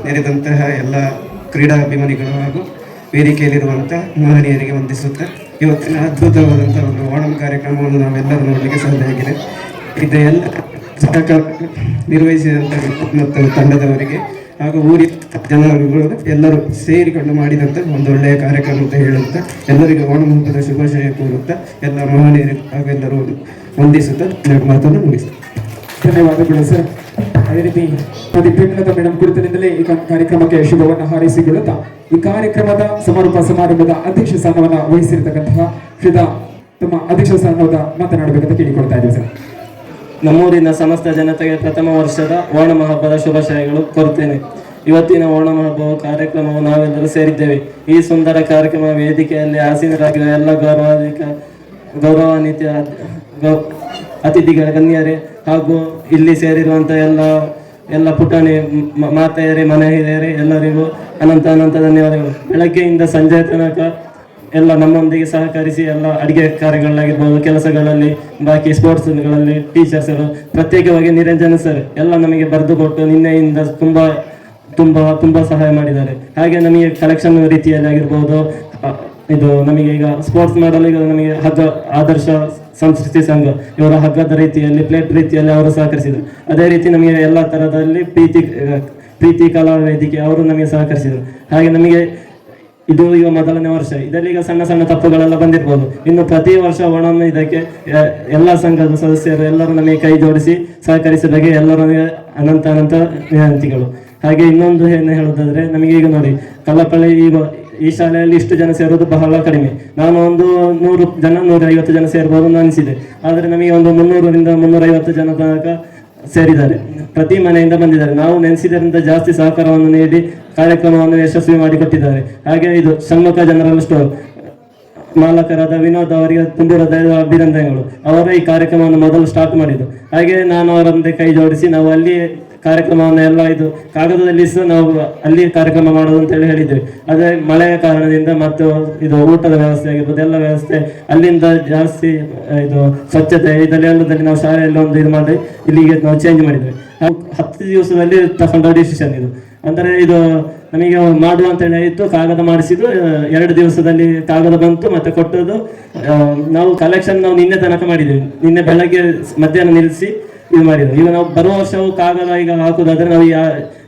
ನೆರೆದಂತಹ ಎಲ್ಲ ಕ್ರೀಡಾಭಿಮಾನಿಗಳು ಹಾಗೂ ವೇದಿಕೆಯಲ್ಲಿರುವಂಥ ಮಹನೀಯರಿಗೆ ವಂದಿಸುತ್ತಾ ಇವತ್ತಿನ ಅದ್ಭುತವಾದಂಥ ಒಂದು ಓಣಂ ಕಾರ್ಯಕ್ರಮವನ್ನು ನಾವೆಲ್ಲರೂ ನೋಡಲಿಕ್ಕೆ ಸಾಧ್ಯ ಆಗಿದೆ. ಇದೆಲ್ಲ ಸಹಕಾರ ನಿರ್ವಹಿಸಿದಂಥ ಮತ್ತು ತಂಡದವರಿಗೆ ಹಾಗೂ ಊರಿನ ಜನರುಗಳು ಎಲ್ಲರೂ ಸೇರಿಕೊಂಡು ಮಾಡಿದಂಥ ಒಂದು ಒಳ್ಳೆಯ ಕಾರ್ಯಕ್ರಮ ಅಂತ ಹೇಳುತ್ತಾ ಎಲ್ಲರಿಗೂ ಓಣಂ ಹಬ್ಬದ ಶುಭಾಶಯ ಕೋರುತ್ತಾ ಎಲ್ಲ ಮಹನೀಯರು ಹಾಗೂ ಎಲ್ಲರೂ ವಂದಿಸುತ್ತಾ ಮಾತನ್ನು ಮುಗಿಸ್ತಾರೆ. ಧನ್ಯವಾದಗಳು ಸರ್. ಅದೇ ರೀತಿ ಪ್ರದೀಪ್ ಮೇಡಮ್ ಕುರಿತನಿಂದಲೇ ಈ ಕಾರ್ಯಕ್ರಮಕ್ಕೆ ಶುಭವನ್ನು ಹಾರೈಸಿಕೊಳ್ಳುತ್ತಾ ಈ ಕಾರ್ಯಕ್ರಮದ ಸಮಾರಂಭದ ಅಧ್ಯಕ್ಷ ಸ್ಥಾನವನ್ನು ವಹಿಸಿರ್ತಕ್ಕಂತಹ ಶ್ರೀಧಾ ತಮ್ಮ ಅಧ್ಯಕ್ಷ ಸ್ಥಾನದ ಮಾತನಾಡಬೇಕಂತ ಕೇಳಿಕೊಳ್ತಾ ಇದ್ದೀವಿ ಸರ್. ನಮ್ಮೂರಿನ ಸಮಸ್ತ ಜನತೆಗೆ ಪ್ರಥಮ ವರ್ಷದ ಓಣಂ ಹಬ್ಬದ ಶುಭಾಶಯಗಳು ಕೋರುತ್ತೇನೆ. ಇವತ್ತಿನ ಓಣಂ ಹಬ್ಬವು ಕಾರ್ಯಕ್ರಮವು ನಾವೆಲ್ಲರೂ ಸೇರಿದ್ದೇವೆ. ಈ ಸುಂದರ ಕಾರ್ಯಕ್ರಮ ವೇದಿಕೆಯಲ್ಲಿ ಆಸೀನರಾಗಿರುವ ಎಲ್ಲ ಗೌರವಾನ್ವಿತ ಅತಿಥಿಗಳ ಗಣ್ಯರೇ ಹಾಗೂ ಇಲ್ಲಿ ಸೇರಿರುವಂಥ ಎಲ್ಲ ಪುಟಾಣಿ ಮಾತೆಯರೇ, ಮನೆ ಹಿರಿಯರೇ ಎಲ್ಲರಿಗೂ ಅನಂತ ಧನ್ಯವಾದಗಳು. ಬೆಳಗ್ಗೆಯಿಂದ ಸಂಜೆ ತನಕ ಎಲ್ಲ ನಮ್ಮೊಂದಿಗೆ ಸಹಕರಿಸಿ ಎಲ್ಲ ಅಡಿಗೆ ಕಾರ್ಯಗಳಾಗಿರ್ಬೋದು, ಕೆಲಸಗಳಲ್ಲಿ, ಬಾಕಿ ಸ್ಪೋರ್ಟ್ಸ್ಗಳಲ್ಲಿ ಟೀಚರ್ಸರು, ಪ್ರತ್ಯೇಕವಾಗಿ ನಿರಂಜನ ಸರ್ ಎಲ್ಲ ನಮಗೆ ಬರೆದು ಕೊಟ್ಟು ನಿನ್ನೆಯಿಂದ ತುಂಬ ಸಹಾಯ ಮಾಡಿದ್ದಾರೆ. ಹಾಗೆ ನಮಗೆ ಕಲೆಕ್ಷನ್ ರೀತಿಯಲ್ಲಿ ಆಗಿರ್ಬೋದು, ಇದು ನಮಗೆ ಈಗ ಸ್ಪೋರ್ಟ್ಸ್ ಮಾಡಲು ಈಗ ನಮಗೆ ಆದರ್ಶ ಸಂಸ್ಕೃತಿ ಸಂಘ ಇವರ ಹಗ್ಗದ ರೀತಿಯಲ್ಲಿ, ಪ್ಲೇಟ್ ರೀತಿಯಲ್ಲಿ ಅವರು ಸಹಕರಿಸಿದರು. ಅದೇ ರೀತಿ ನಮಗೆ ಎಲ್ಲ ಥರದಲ್ಲಿ ಪ್ರೀತಿ ಕಲಾ ವೇದಿಕೆ ಅವರು ನಮಗೆ ಸಹಕರಿಸಿದರು. ಹಾಗೆ ನಮಗೆ ಇದು ಈಗ ಮೊದಲನೇ ವರ್ಷ, ಇದರಲ್ಲಿ ಈಗ ಸಣ್ಣ ತಪ್ಪುಗಳೆಲ್ಲ ಬಂದಿರ್ಬೋದು. ಇನ್ನು ಪ್ರತಿ ವರ್ಷ ಓಣಂ ಇದಕ್ಕೆ ಎಲ್ಲ ಸಂಘದ ಸದಸ್ಯರು ಎಲ್ಲರೂ ನಮಗೆ ಕೈ ಜೋಡಿಸಿ ಸಹಕರಿಸಿದಾಗೆ ಎಲ್ಲರಿಗೆ ಅನಂತ ವಿನಂತಿಗಳು. ಹಾಗೆ ಇನ್ನೊಂದು ಏನು ಹೇಳೋದಾದ್ರೆ, ನಮಗೆ ಈಗ ನೋಡಿ ಕಲಾಪಳ್ಳಿ ಈಗ ಈ ಶಾಲೆಯಲ್ಲಿ ಇಷ್ಟು ಜನ ಸೇರೋದು ಬಹಳ ಕಡಿಮೆ. ನಾನು ಒಂದು 100 ಜನ 150 ಜನ ಸೇರ್ಬೋದು ಅಂತ ಅನಿಸಿದೆ. ಆದರೆ ನಮಗೆ ಒಂದು 300ರಿಂದ 350 ಜನ ತನಕ ಸೇರಿದ್ದಾರೆ. ಪ್ರತಿ ಮನೆಯಿಂದ ಬಂದಿದ್ದಾರೆ. ನಾವು ನೆನೆಸಿದರಿಂದ ಜಾಸ್ತಿ ಸಹಕಾರವನ್ನು ನೀಡಿ ಕಾರ್ಯಕ್ರಮವನ್ನು ಯಶಸ್ವಿ ಮಾಡಿಕೊಟ್ಟಿದ್ದಾರೆ. ಹಾಗೆ ಇದು ಷಣ್ಮುಖ ಜನರಲ್ ಸ್ಟೋರ್ ಮಾಲಕರಾದ ವಿನೋದ್ ಅವರಿಗೆ ತುಂಬ ಹೃದಯದ ಅಭಿನಂದನೆಗಳು. ಅವರ ಈ ಕಾರ್ಯಕ್ರಮವನ್ನು ಮೊದಲು ಸ್ಟಾರ್ಟ್ ಮಾಡಿದ್ದು. ಹಾಗೆ ನಾನು ಅವರೊಂದಿಗೆ ಕೈ ಜೋಡಿಸಿ ನಾವು ಅಲ್ಲಿ ಕಾರ್ಯಕ್ರಮವನ್ನು ಎಲ್ಲ ಇದು ಕಾಗದದಲ್ಲಿ ಸಹ ನಾವು ಅಲ್ಲಿ ಕಾರ್ಯಕ್ರಮ ಮಾಡೋದು ಅಂತೇಳಿ ಹೇಳಿದ್ದೇವೆ. ಅದೇ ಮಳೆಯ ಕಾರಣದಿಂದ ಮತ್ತು ಇದು ಊಟದ ವ್ಯವಸ್ಥೆ ಆಗಿರ್ಬೋದು, ಎಲ್ಲ ವ್ಯವಸ್ಥೆ ಅಲ್ಲಿಂದ ಜಾಸ್ತಿ ಇದು ಸ್ವಚ್ಛತೆ ಇದೆಲ್ಲದಲ್ಲಿ ನಾವು ಶಾಲೆಯಲ್ಲಿ ಒಂದು ಇದು ಮಾಡಿ ಇಲ್ಲಿಗೆ ನಾವು ಚೇಂಜ್ ಮಾಡಿದ್ವಿ. 10 ದಿವಸದಲ್ಲಿ ತಗೊಂಡ ಡಿಸಿಷನ್ ಇದು. ಅಂದರೆ ಇದು ನಮಗೆ ಮಾಡುವ ಅಂತೇಳಿ ಆಯಿತು, ಕಾಗದ ಮಾಡಿಸಿದ್ದು 2 ದಿವಸದಲ್ಲಿ ಕಾಗದ ಬಂತು ಮತ್ತೆ ಕೊಟ್ಟದ್ದು. ನಾವು ಕಲೆಕ್ಷನ್ ನಾವು ನಿನ್ನೆ ತನಕ ಮಾಡಿದ್ದೇವೆ. ನಿನ್ನೆ ಬೆಳಗ್ಗೆ ಮಧ್ಯಾಹ್ನ ನಿಲ್ಲಿಸಿ ಇದು ಮಾಡಿದ್ರು. ಈಗ ನಾವು ಬರುವ ವರ್ಷವು ಕಾಗದ ಈಗ ಹಾಕುದಾದ್ರೆ ನಾವು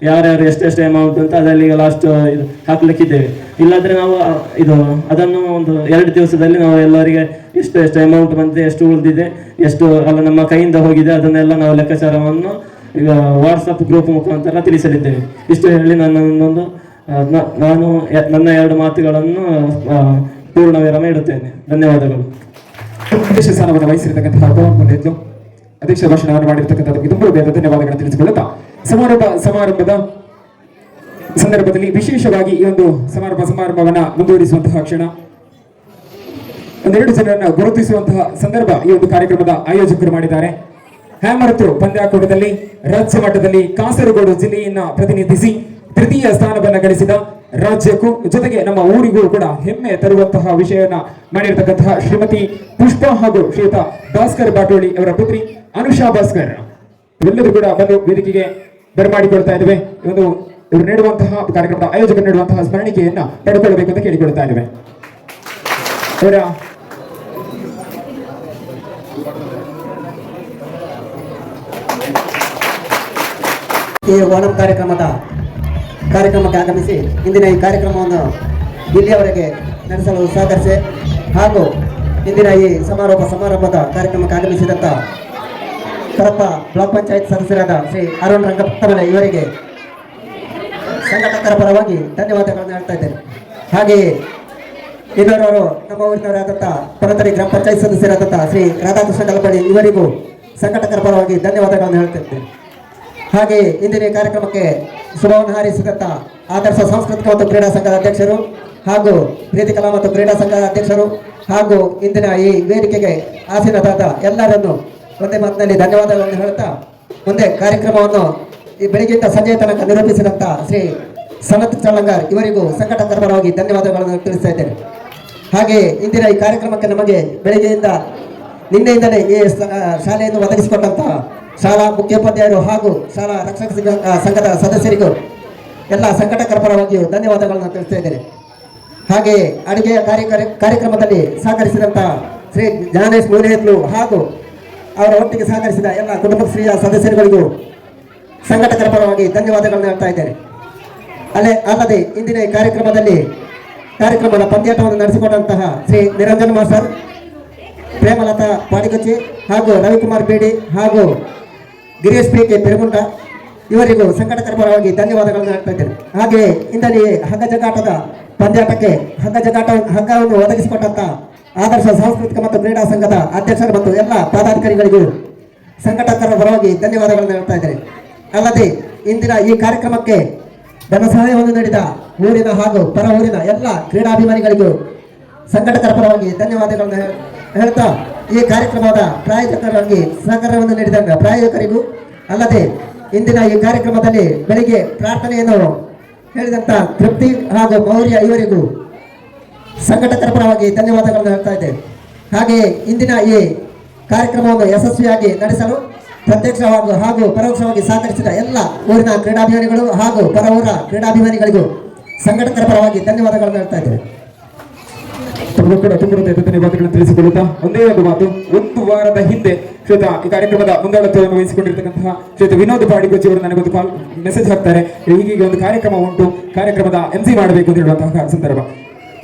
ಯಾರ್ಯಾರು ಎಷ್ಟೆಷ್ಟು ಅಮೌಂಟ್ ಅಂತ ಅದರಲ್ಲಿ ಈಗ ಲಾಸ್ಟ್ ಇದು ಹಾಕ್ಲಿಕ್ಕಿದ್ದೇವೆ. ಇಲ್ಲಾಂದ್ರೆ ನಾವು ಇದು ಅದನ್ನು ಒಂದು 2 ದಿವಸದಲ್ಲಿ ನಾವು ಎಲ್ಲರಿಗೆ ಎಷ್ಟು ಅಮೌಂಟ್ ಬಂದಿದೆ, ಎಷ್ಟು ಉಳಿದಿದೆ, ಎಷ್ಟು ಅಲ್ಲ ನಮ್ಮ ಕೈಯಿಂದ ಹೋಗಿದೆ, ಅದನ್ನೆಲ್ಲ ನಾವು ಲೆಕ್ಕಾಚಾರವನ್ನು ಈಗ ವಾಟ್ಸಪ್ ಗ್ರೂಪ್ ಮುಖಾಂತರ ತಿಳಿಸಲಿದ್ದೇವೆ. ಇಷ್ಟು ಹೇಳಿ ನಾನು ನನ್ನ 2 ಮಾತುಗಳನ್ನು ಪೂರ್ಣ ವಿರಾಮ ಇಡುತ್ತೇನೆ. ಧನ್ಯವಾದಗಳು. ಅಧ್ಯಕ್ಷ ಸ್ಥಾನವನ್ನು ವಹಿಸಿರತಕ್ಕಂತಹ ಅಧ್ಯಕ್ಷ ಭಾಷಣವನ್ನು ಮಾಡಿರ್ತಕ್ಕಂಥದ್ದು ತುಂಬ ಧನ್ಯವಾದಗಳನ್ನು ತಿಳಿಸಿಕೊಳ್ಳುತ್ತಾ ಸಮಾರಂಭದ ಸಂದರ್ಭದಲ್ಲಿ ವಿಶೇಷವಾಗಿ ಈ ಒಂದು ಸಮಾರಂಭವನ್ನ ಮುಂದುವರಿಸುವಂತಹ ಕ್ಷಣ, 2 ಜನರನ್ನ ಗುರುತಿಸುವಂತಹ ಸಂದರ್ಭ ಈ ಒಂದು ಕಾರ್ಯಕ್ರಮದ ಆಯೋಜಕರು ಮಾಡಿದ್ದಾರೆ. ಹ್ಯಾಮರ್ ಥ್ರೋ ಪಂದ್ಯಾಕೂಟದಲ್ಲಿ ರಾಜ್ಯ ಮಟ್ಟದಲ್ಲಿ ಕಾಸರಗೋಡು ಜಿಲ್ಲೆಯನ್ನ ಪ್ರತಿನಿಧಿಸಿ ತೃತೀಯ ಸ್ಥಾನವನ್ನ ಗಳಿಸಿದ ರಾಜ್ಯಕ್ಕೂ ಜೊತೆಗೆ ನಮ್ಮ ಊರಿಗೂ ಕೂಡ ಹೆಮ್ಮೆ ತರುವಂತಹ ವಿಷಯವನ್ನ ಮಾಡಿರ್ತಕ್ಕಂತಹ ಶ್ರೀಮತಿ ಪುಷ್ಪಾ ಹಾಗೂ ಶ್ರೀಯುತ ಭಾಸ್ಕರ್ ಬಾಟೋಳಿ ಅವರ ಪುತ್ರಿ ಅನುಷಾ ಭಾಸ್ಕರ್ ಇವೆಲ್ಲರೂ ಕೂಡ ಬಂದು ವೇದಿಕೆಗೆ ಬರಮಾಡಿಕೊಳ್ತಾ ಇದ್ದೇವೆ. ಒಂದು ಇವರು ನೀಡುವಂತಹ ಕಾರ್ಯಕ್ರಮದ ಆಯೋಜಕರು ನೀಡುವಂತಹ ಸ್ಮರಣಿಕೆಯನ್ನ ಪಡೆದುಕೊಳ್ಳಬೇಕು ಅಂತ ಕೇಳಿಕೊಳ್ತಾ ಇದ್ದೇವೆ. ಅವರ ಈ ಓಣಂ ಕಾರ್ಯಕ್ರಮಕ್ಕೆ ಆಗಮಿಸಿ ಇಂದಿನ ಈ ಕಾರ್ಯಕ್ರಮವನ್ನು ಇಲ್ಲಿಯವರೆಗೆ ನಡೆಸಲು ಸಹಕರಿಸಿ ಹಾಗೂ ಇಂದಿನ ಈ ಸಮಾರಂಭದ ಕಾರ್ಯಕ್ರಮಕ್ಕೆ ಆಗಮಿಸಿದಂಥ ಕರಪ್ಪ ಬ್ಲಾಕ್ ಪಂಚಾಯತ್ ಸದಸ್ಯರಾದ ಶ್ರೀ ಅರುಣ್ ರಂಗಪ್ಪಮಲೆ ಇವರಿಗೆ ಸಂಘಟಕರ ಪರವಾಗಿ ಧನ್ಯವಾದಗಳನ್ನು ಹೇಳ್ತಾ ಇದ್ದೇನೆ. ಹಾಗೆಯೇ ಇನ್ನೋರ್ವರು ನಮ್ಮ ಊರಿನವರಾದಂಥ ಪನತರಿ ಗ್ರಾಮ ಪಂಚಾಯತ್ ಸದಸ್ಯರಾದಂಥ ಶ್ರೀ ರಾಧಾಕೃಷ್ಣ ಗಲಪಡಿ ಇವರಿಗೂ ಸಂಘಟಕರ ಪರವಾಗಿ ಧನ್ಯವಾದಗಳನ್ನು ಹೇಳ್ತಾ ಇದ್ದೇನೆ. ಹಾಗೆಯೇ ಇಂದಿನ ಕಾರ್ಯಕ್ರಮಕ್ಕೆ ಶುಭವನ್ನು ಹಾರೈಸಿದಂಥ ಆದರ್ಶ ಸಾಂಸ್ಕೃತಿಕ ಮತ್ತು ಕ್ರೀಡಾ ಸಂಘದ ಅಧ್ಯಕ್ಷರು ಹಾಗೂ ಪ್ರೀತಿ ಕಲಾ ಮತ್ತು ಕ್ರೀಡಾ ಸಂಘದ ಅಧ್ಯಕ್ಷರು ಹಾಗೂ ಇಂದಿನ ಈ ವೇದಿಕೆಗೆ ಆಸೀನರಾದ ಎಲ್ಲರನ್ನು ಒಂದೇ ಮಾತಿನಲ್ಲಿ ಧನ್ಯವಾದಗಳನ್ನು ಹೇಳುತ್ತಾ ಮುಂದೆ ಕಾರ್ಯಕ್ರಮವನ್ನು ಈ ಬೆಳಗ್ಗೆಯಿಂದ ಸಂಜೆಯ ತನಕ ನಿರೂಪಿಸಿದಂಥ ಶ್ರೀ ಸನತ್ ಚಳ್ಳಂಗಾರ್ ಇವರಿಗೂ ಸಂಘಟಕರ ಪರವಾಗಿ ಧನ್ಯವಾದಗಳನ್ನು ತಿಳಿಸ್ತಾ ಇದ್ದೇನೆ. ಹಾಗೆಯೇ ಇಂದಿನ ಈ ಕಾರ್ಯಕ್ರಮಕ್ಕೆ ನಮಗೆ ಬೆಳಗ್ಗೆಯಿಂದ ನಿನ್ನೆಯಿಂದಲೇ ಈ ಶಾಲೆಯನ್ನು ಒದಗಿಸಿಕೊಟ್ಟಂತಹ ಶಾಲಾ ಮುಖ್ಯೋಪಾಧ್ಯಾಯರು ಹಾಗೂ ಶಾಲಾ ರಕ್ಷಕ ಸಂಘದ ಸದಸ್ಯರಿಗೂ ಎಲ್ಲ ಸಂಘಟಕರ ಪರವಾಗಿಯೂ ಧನ್ಯವಾದಗಳನ್ನು ತಿಳಿಸ್ತಾ ಇದ್ದೇನೆ. ಹಾಗೆಯೇ ಅಡುಗೆಯ ಕಾರ್ಯಕ್ರಮದಲ್ಲಿ ಸಹಕರಿಸಿದಂಥ ಶ್ರೀ ಜ್ಞಾನೇಶ್ ಮೂಲೇತ್ಲು ಹಾಗೂ ಅವರ ಒಟ್ಟಿಗೆ ಸಹಕರಿಸಿದ ಎಲ್ಲ ಕುಟುಂಬಶ್ರೀಯ ಸದಸ್ಯರುಗಳಿಗೂ ಸಂಘಟಕರ ಪರವಾಗಿ ಧನ್ಯವಾದಗಳನ್ನು ಹೇಳ್ತಾ ಇದ್ದೇನೆ. ಅಲ್ಲದೆ ಇಂದಿನ ಈ ಕಾರ್ಯಕ್ರಮದ ಪಂದ್ಯಾಟವನ್ನು ನಡೆಸಿಕೊಟ್ಟಂತಹ ಶ್ರೀ ನಿರಂಜನ್ ಮಾಸ್ಟರ್, ಪ್ರೇಮಲತಾ ಪಾಡಿಗುಚ್ಚಿ ಹಾಗೂ ರವಿಕುಮಾರ್ ಬೇಡಿ ಹಾಗೂ ಗಿರೀಶ್ ಕೆ ಪೆರುಗುಂಡ ಇವರಿಗೂ ಸಂಘಟಕರ ಪರವಾಗಿ ಧನ್ಯವಾದಗಳನ್ನು ಹೇಳ್ತಾ ಇದ್ದೇನೆ. ಹಾಗೆಯೇ ಇಂದಿನ ಹಗ್ಗ ಜಗಾಟದ ಪಂದ್ಯಾಟಕ್ಕೆ ಹಗ್ಗವನ್ನು ಒದಗಿಸಿಕೊಟ್ಟಂತ ಆದರ್ಶ ಸಾಂಸ್ಕೃತಿಕ ಮತ್ತು ಕ್ರೀಡಾ ಸಂಘದ ಅಧ್ಯಕ್ಷರು ಮತ್ತು ಎಲ್ಲ ಪದಾಧಿಕಾರಿಗಳಿಗೂ ಸಂಘಟಕರ ಪರವಾಗಿ ಧನ್ಯವಾದಗಳನ್ನು ಹೇಳ್ತಾ ಇದ್ದೇನೆ. ಅಲ್ಲದೆ ಇಂದಿನ ಈ ಕಾರ್ಯಕ್ರಮಕ್ಕೆ ಧನ ಸಹಾಯವನ್ನು ನೀಡಿದ ಊರಿನ ಹಾಗೂ ಪರ ಊರಿನ ಎಲ್ಲ ಕ್ರೀಡಾಭಿಮಾನಿಗಳಿಗೂ ಸಂಘಟಕರ ಪರವಾಗಿ ಧನ್ಯವಾದಗಳನ್ನು ಹೇಳ್ತಾ ಈ ಕಾರ್ಯಕ್ರಮದ ಪ್ರಾಯೋಜಕರಾಗಿ ಸಹಕಾರವನ್ನು ನೀಡಿದ ಪ್ರಾಯೋಜಕರಿಗೂ ಅಲ್ಲದೆ ಇಂದಿನ ಈ ಕಾರ್ಯಕ್ರಮದಲ್ಲಿ ಬೆಳಿಗ್ಗೆ ಪ್ರಾರ್ಥನೆಯನ್ನು ಹೇಳಿದಂಥ ತೃಪ್ತಿ ಹಾಗೂ ಮೌರ್ಯ ಇವರಿಗೂ ಸಂಘಟಕರ ಪರವಾಗಿ ಧನ್ಯವಾದಗಳನ್ನು ಹೇಳ್ತಾ ಇದ್ದೇವೆ. ಹಾಗೆಯೇ ಇಂದಿನ ಈ ಕಾರ್ಯಕ್ರಮವನ್ನು ಯಶಸ್ವಿಯಾಗಿ ನಡೆಸಲು ಪ್ರತ್ಯಕ್ಷವಾಗಿ ಹಾಗೂ ಪರೋಕ್ಷವಾಗಿ ಸಹಕರಿಸಿದ ಎಲ್ಲ ಊರಿನ ಕ್ರೀಡಾಭಿಮಾನಿಗಳು ಹಾಗೂ ಪರ ಊರ ಕ್ರೀಡಾಭಿಮಾನಿಗಳಿಗೂ ಸಂಘಟಕರ ಪರವಾಗಿ ಧನ್ಯವಾದಗಳನ್ನು ಹೇಳ್ತಾ ಇದ್ದೇವೆ. ತಮಗೂ ಕೂಡ ತುಂಬ ಧನ್ಯವಾದಗಳನ್ನು ತಿಳಿಸಿಕೊಳ್ಳುತ್ತಾ ಒಂದೇ ಒಂದು ಮಾತು, ಒಂದು ವಾರದ ಹಿಂದೆ ಶ್ವೇತ ಈ ಕಾರ್ಯಕ್ರಮದ ಮುಂದಾಳತ್ವವನ್ನು ವಹಿಸಿಕೊಂಡಿರ್ತಕ್ಕಂತಹ ಶ್ವೇತ ವಿನೋದ್ ಪಾಡಿಗುಚ್ಚಿ ಅವರು ನನಗೊಂದು ಮೆಸೇಜ್ ಹಾಕ್ತಾರೆ, ಹೀಗೆ ಒಂದು ಕಾರ್ಯಕ್ರಮ ಉಂಟು, ಕಾರ್ಯಕ್ರಮದ MC ಮಾಡಬೇಕು ಅಂತ ಹೇಳುವಂತಹ ಸಂದರ್ಭ.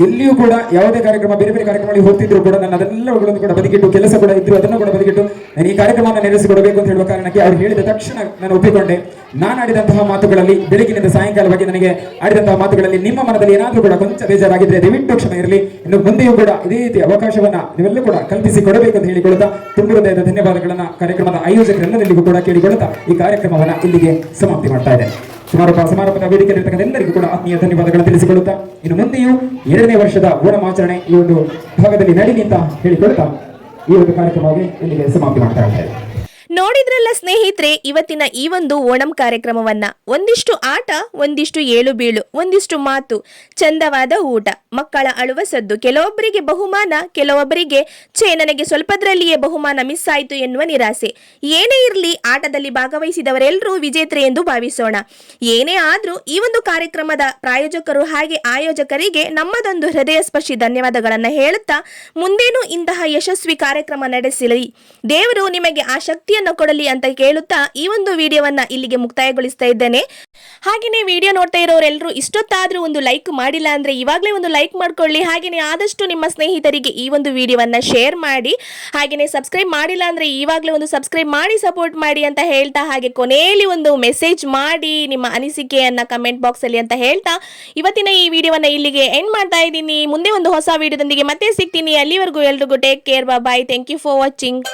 ಎಲ್ಲಿಯೂ ಕೂಡ ಯಾವುದೇ ಕಾರ್ಯಕ್ರಮ ಬೇರೆ ಬೇರೆ ಕಾರ್ಯಕ್ರಮಗಳಿಗೆ ಹೋಗ್ತಿದ್ರು ಕೂಡ ನಾನು ಅದೆಲ್ಲವುಗಳನ್ನು ಕೂಡ ಬದಿಗಿಟ್ಟು, ಕೆಲಸ ಕೂಡ ಇದ್ರು ಅದನ್ನು ಕೂಡ ಬದಿಗಿಟ್ಟು ನಾನು ಈ ಕಾರ್ಯಕ್ರಮವನ್ನು ನಡೆಸಿಕೊಡಬೇಕು ಅಂತ ಹೇಳುವ ಕಾರಣಕ್ಕೆ ಅವರು ಹೇಳಿದ ತಕ್ಷಣ ನಾನು ಒಪ್ಪಿಕೊಂಡೆ. ನಾನು ಆಡಿದಂತಹ ಮಾತುಗಳಲ್ಲಿ ಬೆಳಗಿನಿಂದ ಸಾಯಂಕಾಲವಾಗಿ ನನಗೆ ಆಡಿದಂತಹ ಮಾತುಗಳಲ್ಲಿ ನಿಮ್ಮ ಮನದಲ್ಲಿ ಏನಾದರೂ ಕೂಡ ಕೊಂಚ ಬೇಜಾರಾಗಿದ್ರೆ ದಯವಿಟ್ಟು ಕ್ಷಮೆ ಇರಲಿ. ಇನ್ನು ಮುಂದೆಯೂ ಕೂಡ ಇದೇ ರೀತಿ ಅವಕಾಶವನ್ನ ನೀವೆಲ್ಲೂ ಕೂಡ ಕಲ್ಪಿಸಿ ಕೊಡಬೇಕು ಅಂತ ಹೇಳಿಕೊಳ್ಳುತ್ತಾ ತುಂಬ ಹೃದಯದ ಧನ್ಯವಾದಗಳನ್ನ ಕಾರ್ಯಕ್ರಮದ ಆಯೋಜಕರೆಲ್ಲರಿಗೂ ಕೂಡ ಕೇಳಿಕೊಳ್ಳುತ್ತಾ ಈ ಕಾರ್ಯಕ್ರಮವನ್ನ ಇಲ್ಲಿಗೆ ಸಮಾಪ್ತಿ ಮಾಡ್ತಾ ಇದ್ದೇನೆ. ಸಮಾರಂಭದ ವೇದಿಕೆಯಲ್ಲಿರ್ತಕ್ಕಂಥ ಎಲ್ಲರಿಗೂ ಕೂಡ ಆತ್ಮೀಯ ಧನ್ಯವಾದಗಳನ್ನು ತಿಳಿಸಿಕೊಳ್ಳುತ್ತಾ ಇನ್ನು ಮುಂದೆಯೂ 2ನೇ ವರ್ಷದ ಓಣಮಾಚರಣೆ ಈ ಒಂದು ಭಾಗದಲ್ಲಿ ನಡೀಲಿ ಅಂತ ಹೇಳಿಕೊಳ್ಳುತ್ತಾ ಈ ಒಂದು ಕಾರ್ಯಕ್ರಮವಾಗಿ ಇಲ್ಲಿಗೆ ಸಮಾಪ್ತಿ ಮಾಡ್ತಾ ಇದ್ದೇವೆ. ನೋಡಿದ್ರಲ್ಲ ಸ್ನೇಹಿತರೆ, ಇವತ್ತಿನ ಈ ಒಂದು ಓಣಂ ಕಾರ್ಯಕ್ರಮವನ್ನ ಒಂದಿಷ್ಟು ಆಟ, ಒಂದಿಷ್ಟು ಏಳು ಬೀಳು, ಒಂದಿಷ್ಟು ಮಾತು, ಚಂದವಾದ ಊಟ, ಮಕ್ಕಳ ಅಳುವ ಸದ್ದು, ಕೆಲವೊಬ್ಬರಿಗೆ ಬಹುಮಾನ, ಕೆಲವೊಬ್ಬರಿಗೆ ನನಗೆ ಸ್ವಲ್ಪದ್ರಲ್ಲಿಯೇ ಬಹುಮಾನ ಮಿಸ್ ಆಯಿತು ಎನ್ನುವ ನಿರಾಸೆ. ಏನೇ ಇರಲಿ, ಆಟದಲ್ಲಿ ಭಾಗವಹಿಸಿದವರೆಲ್ಲರೂ ವಿಜೇತರೆ ಎಂದು ಭಾವಿಸೋಣ. ಏನೇ ಆದ್ರೂ ಈ ಒಂದು ಕಾರ್ಯಕ್ರಮದ ಪ್ರಾಯೋಜಕರು ಹಾಗೆ ಆಯೋಜಕರಿಗೆ ನಮ್ಮದೊಂದು ಹೃದಯ ಸ್ಪರ್ಶಿ ಧನ್ಯವಾದಗಳನ್ನು ಹೇಳುತ್ತಾ ಮುಂದೇನೂ ಇಂತಹ ಯಶಸ್ವಿ ಕಾರ್ಯಕ್ರಮ ನಡೆಸಲಿ, ದೇವರು ನಿಮಗೆ ಆ ಶಕ್ತಿಯ ಕೊಡಲಿ ಅಂತ ಕೇಳುತ್ತಾ ಈ ಒಂದು ವಿಡಿಯೋವನ್ನ ಇಲ್ಲಿಗೆ ಮುಕ್ತಾಯಗೊಳಿಸ್ತಾ ಇದ್ದೇನೆ. ಹಾಗೆಯೇ ವಿಡಿಯೋ ನೋಡ್ತಾ ಇರೋರೆಲ್ಲರೂ ಇಷ್ಟೊತ್ತಾದ್ರೂ ಒಂದು ಲೈಕ್ ಮಾಡಿಲ್ಲ ಅಂದ್ರೆ ಇವಾಗಲೇ ಒಂದು ಲೈಕ್ ಮಾಡ್ಕೊಳ್ಳಿ. ಹಾಗೆಯೇ ಆದಷ್ಟು ನಿಮ್ಮ ಸ್ನೇಹಿತರಿಗೆ ಈ ಒಂದು ವಿಡಿಯೋವನ್ನ ಶೇರ್ ಮಾಡಿ. ಹಾಗೆಯೇ ಸಬ್ಸ್ಕ್ರೈಬ್ ಮಾಡಿಲ್ಲ ಅಂದ್ರೆ ಇವಾಗಲೇ ಒಂದು ಸಬ್ಸ್ಕ್ರೈಬ್ ಮಾಡಿ ಸಪೋರ್ಟ್ ಮಾಡಿ ಅಂತ ಹೇಳ್ತಾ, ಹಾಗೆ ಕೊನೆಯಲ್ಲಿ ಒಂದು ಮೆಸೇಜ್ ಮಾಡಿ ನಿಮ್ಮ ಅನಿಸಿಕೆಯನ್ನ ಕಮೆಂಟ್ ಬಾಕ್ಸ್ ಅಲ್ಲಿ ಅಂತ ಹೇಳ್ತಾ ಇವತ್ತಿನ ಈ ವಿಡಿಯೋವನ್ನ ಇಲ್ಲಿಗೆ ಎಂಡ್ ಮಾಡ್ತಾ ಇದ್ದೀನಿ. ಮುಂದೆ ಒಂದು ಹೊಸ ವಿಡಿಯೋದೊಂದಿಗೆ ಮತ್ತೆ ಸಿಗ್ತೀನಿ. ಅಲ್ಲಿವರೆಗೂ ಎಲ್ರಿಗೂ take care, bye, thank you for watching.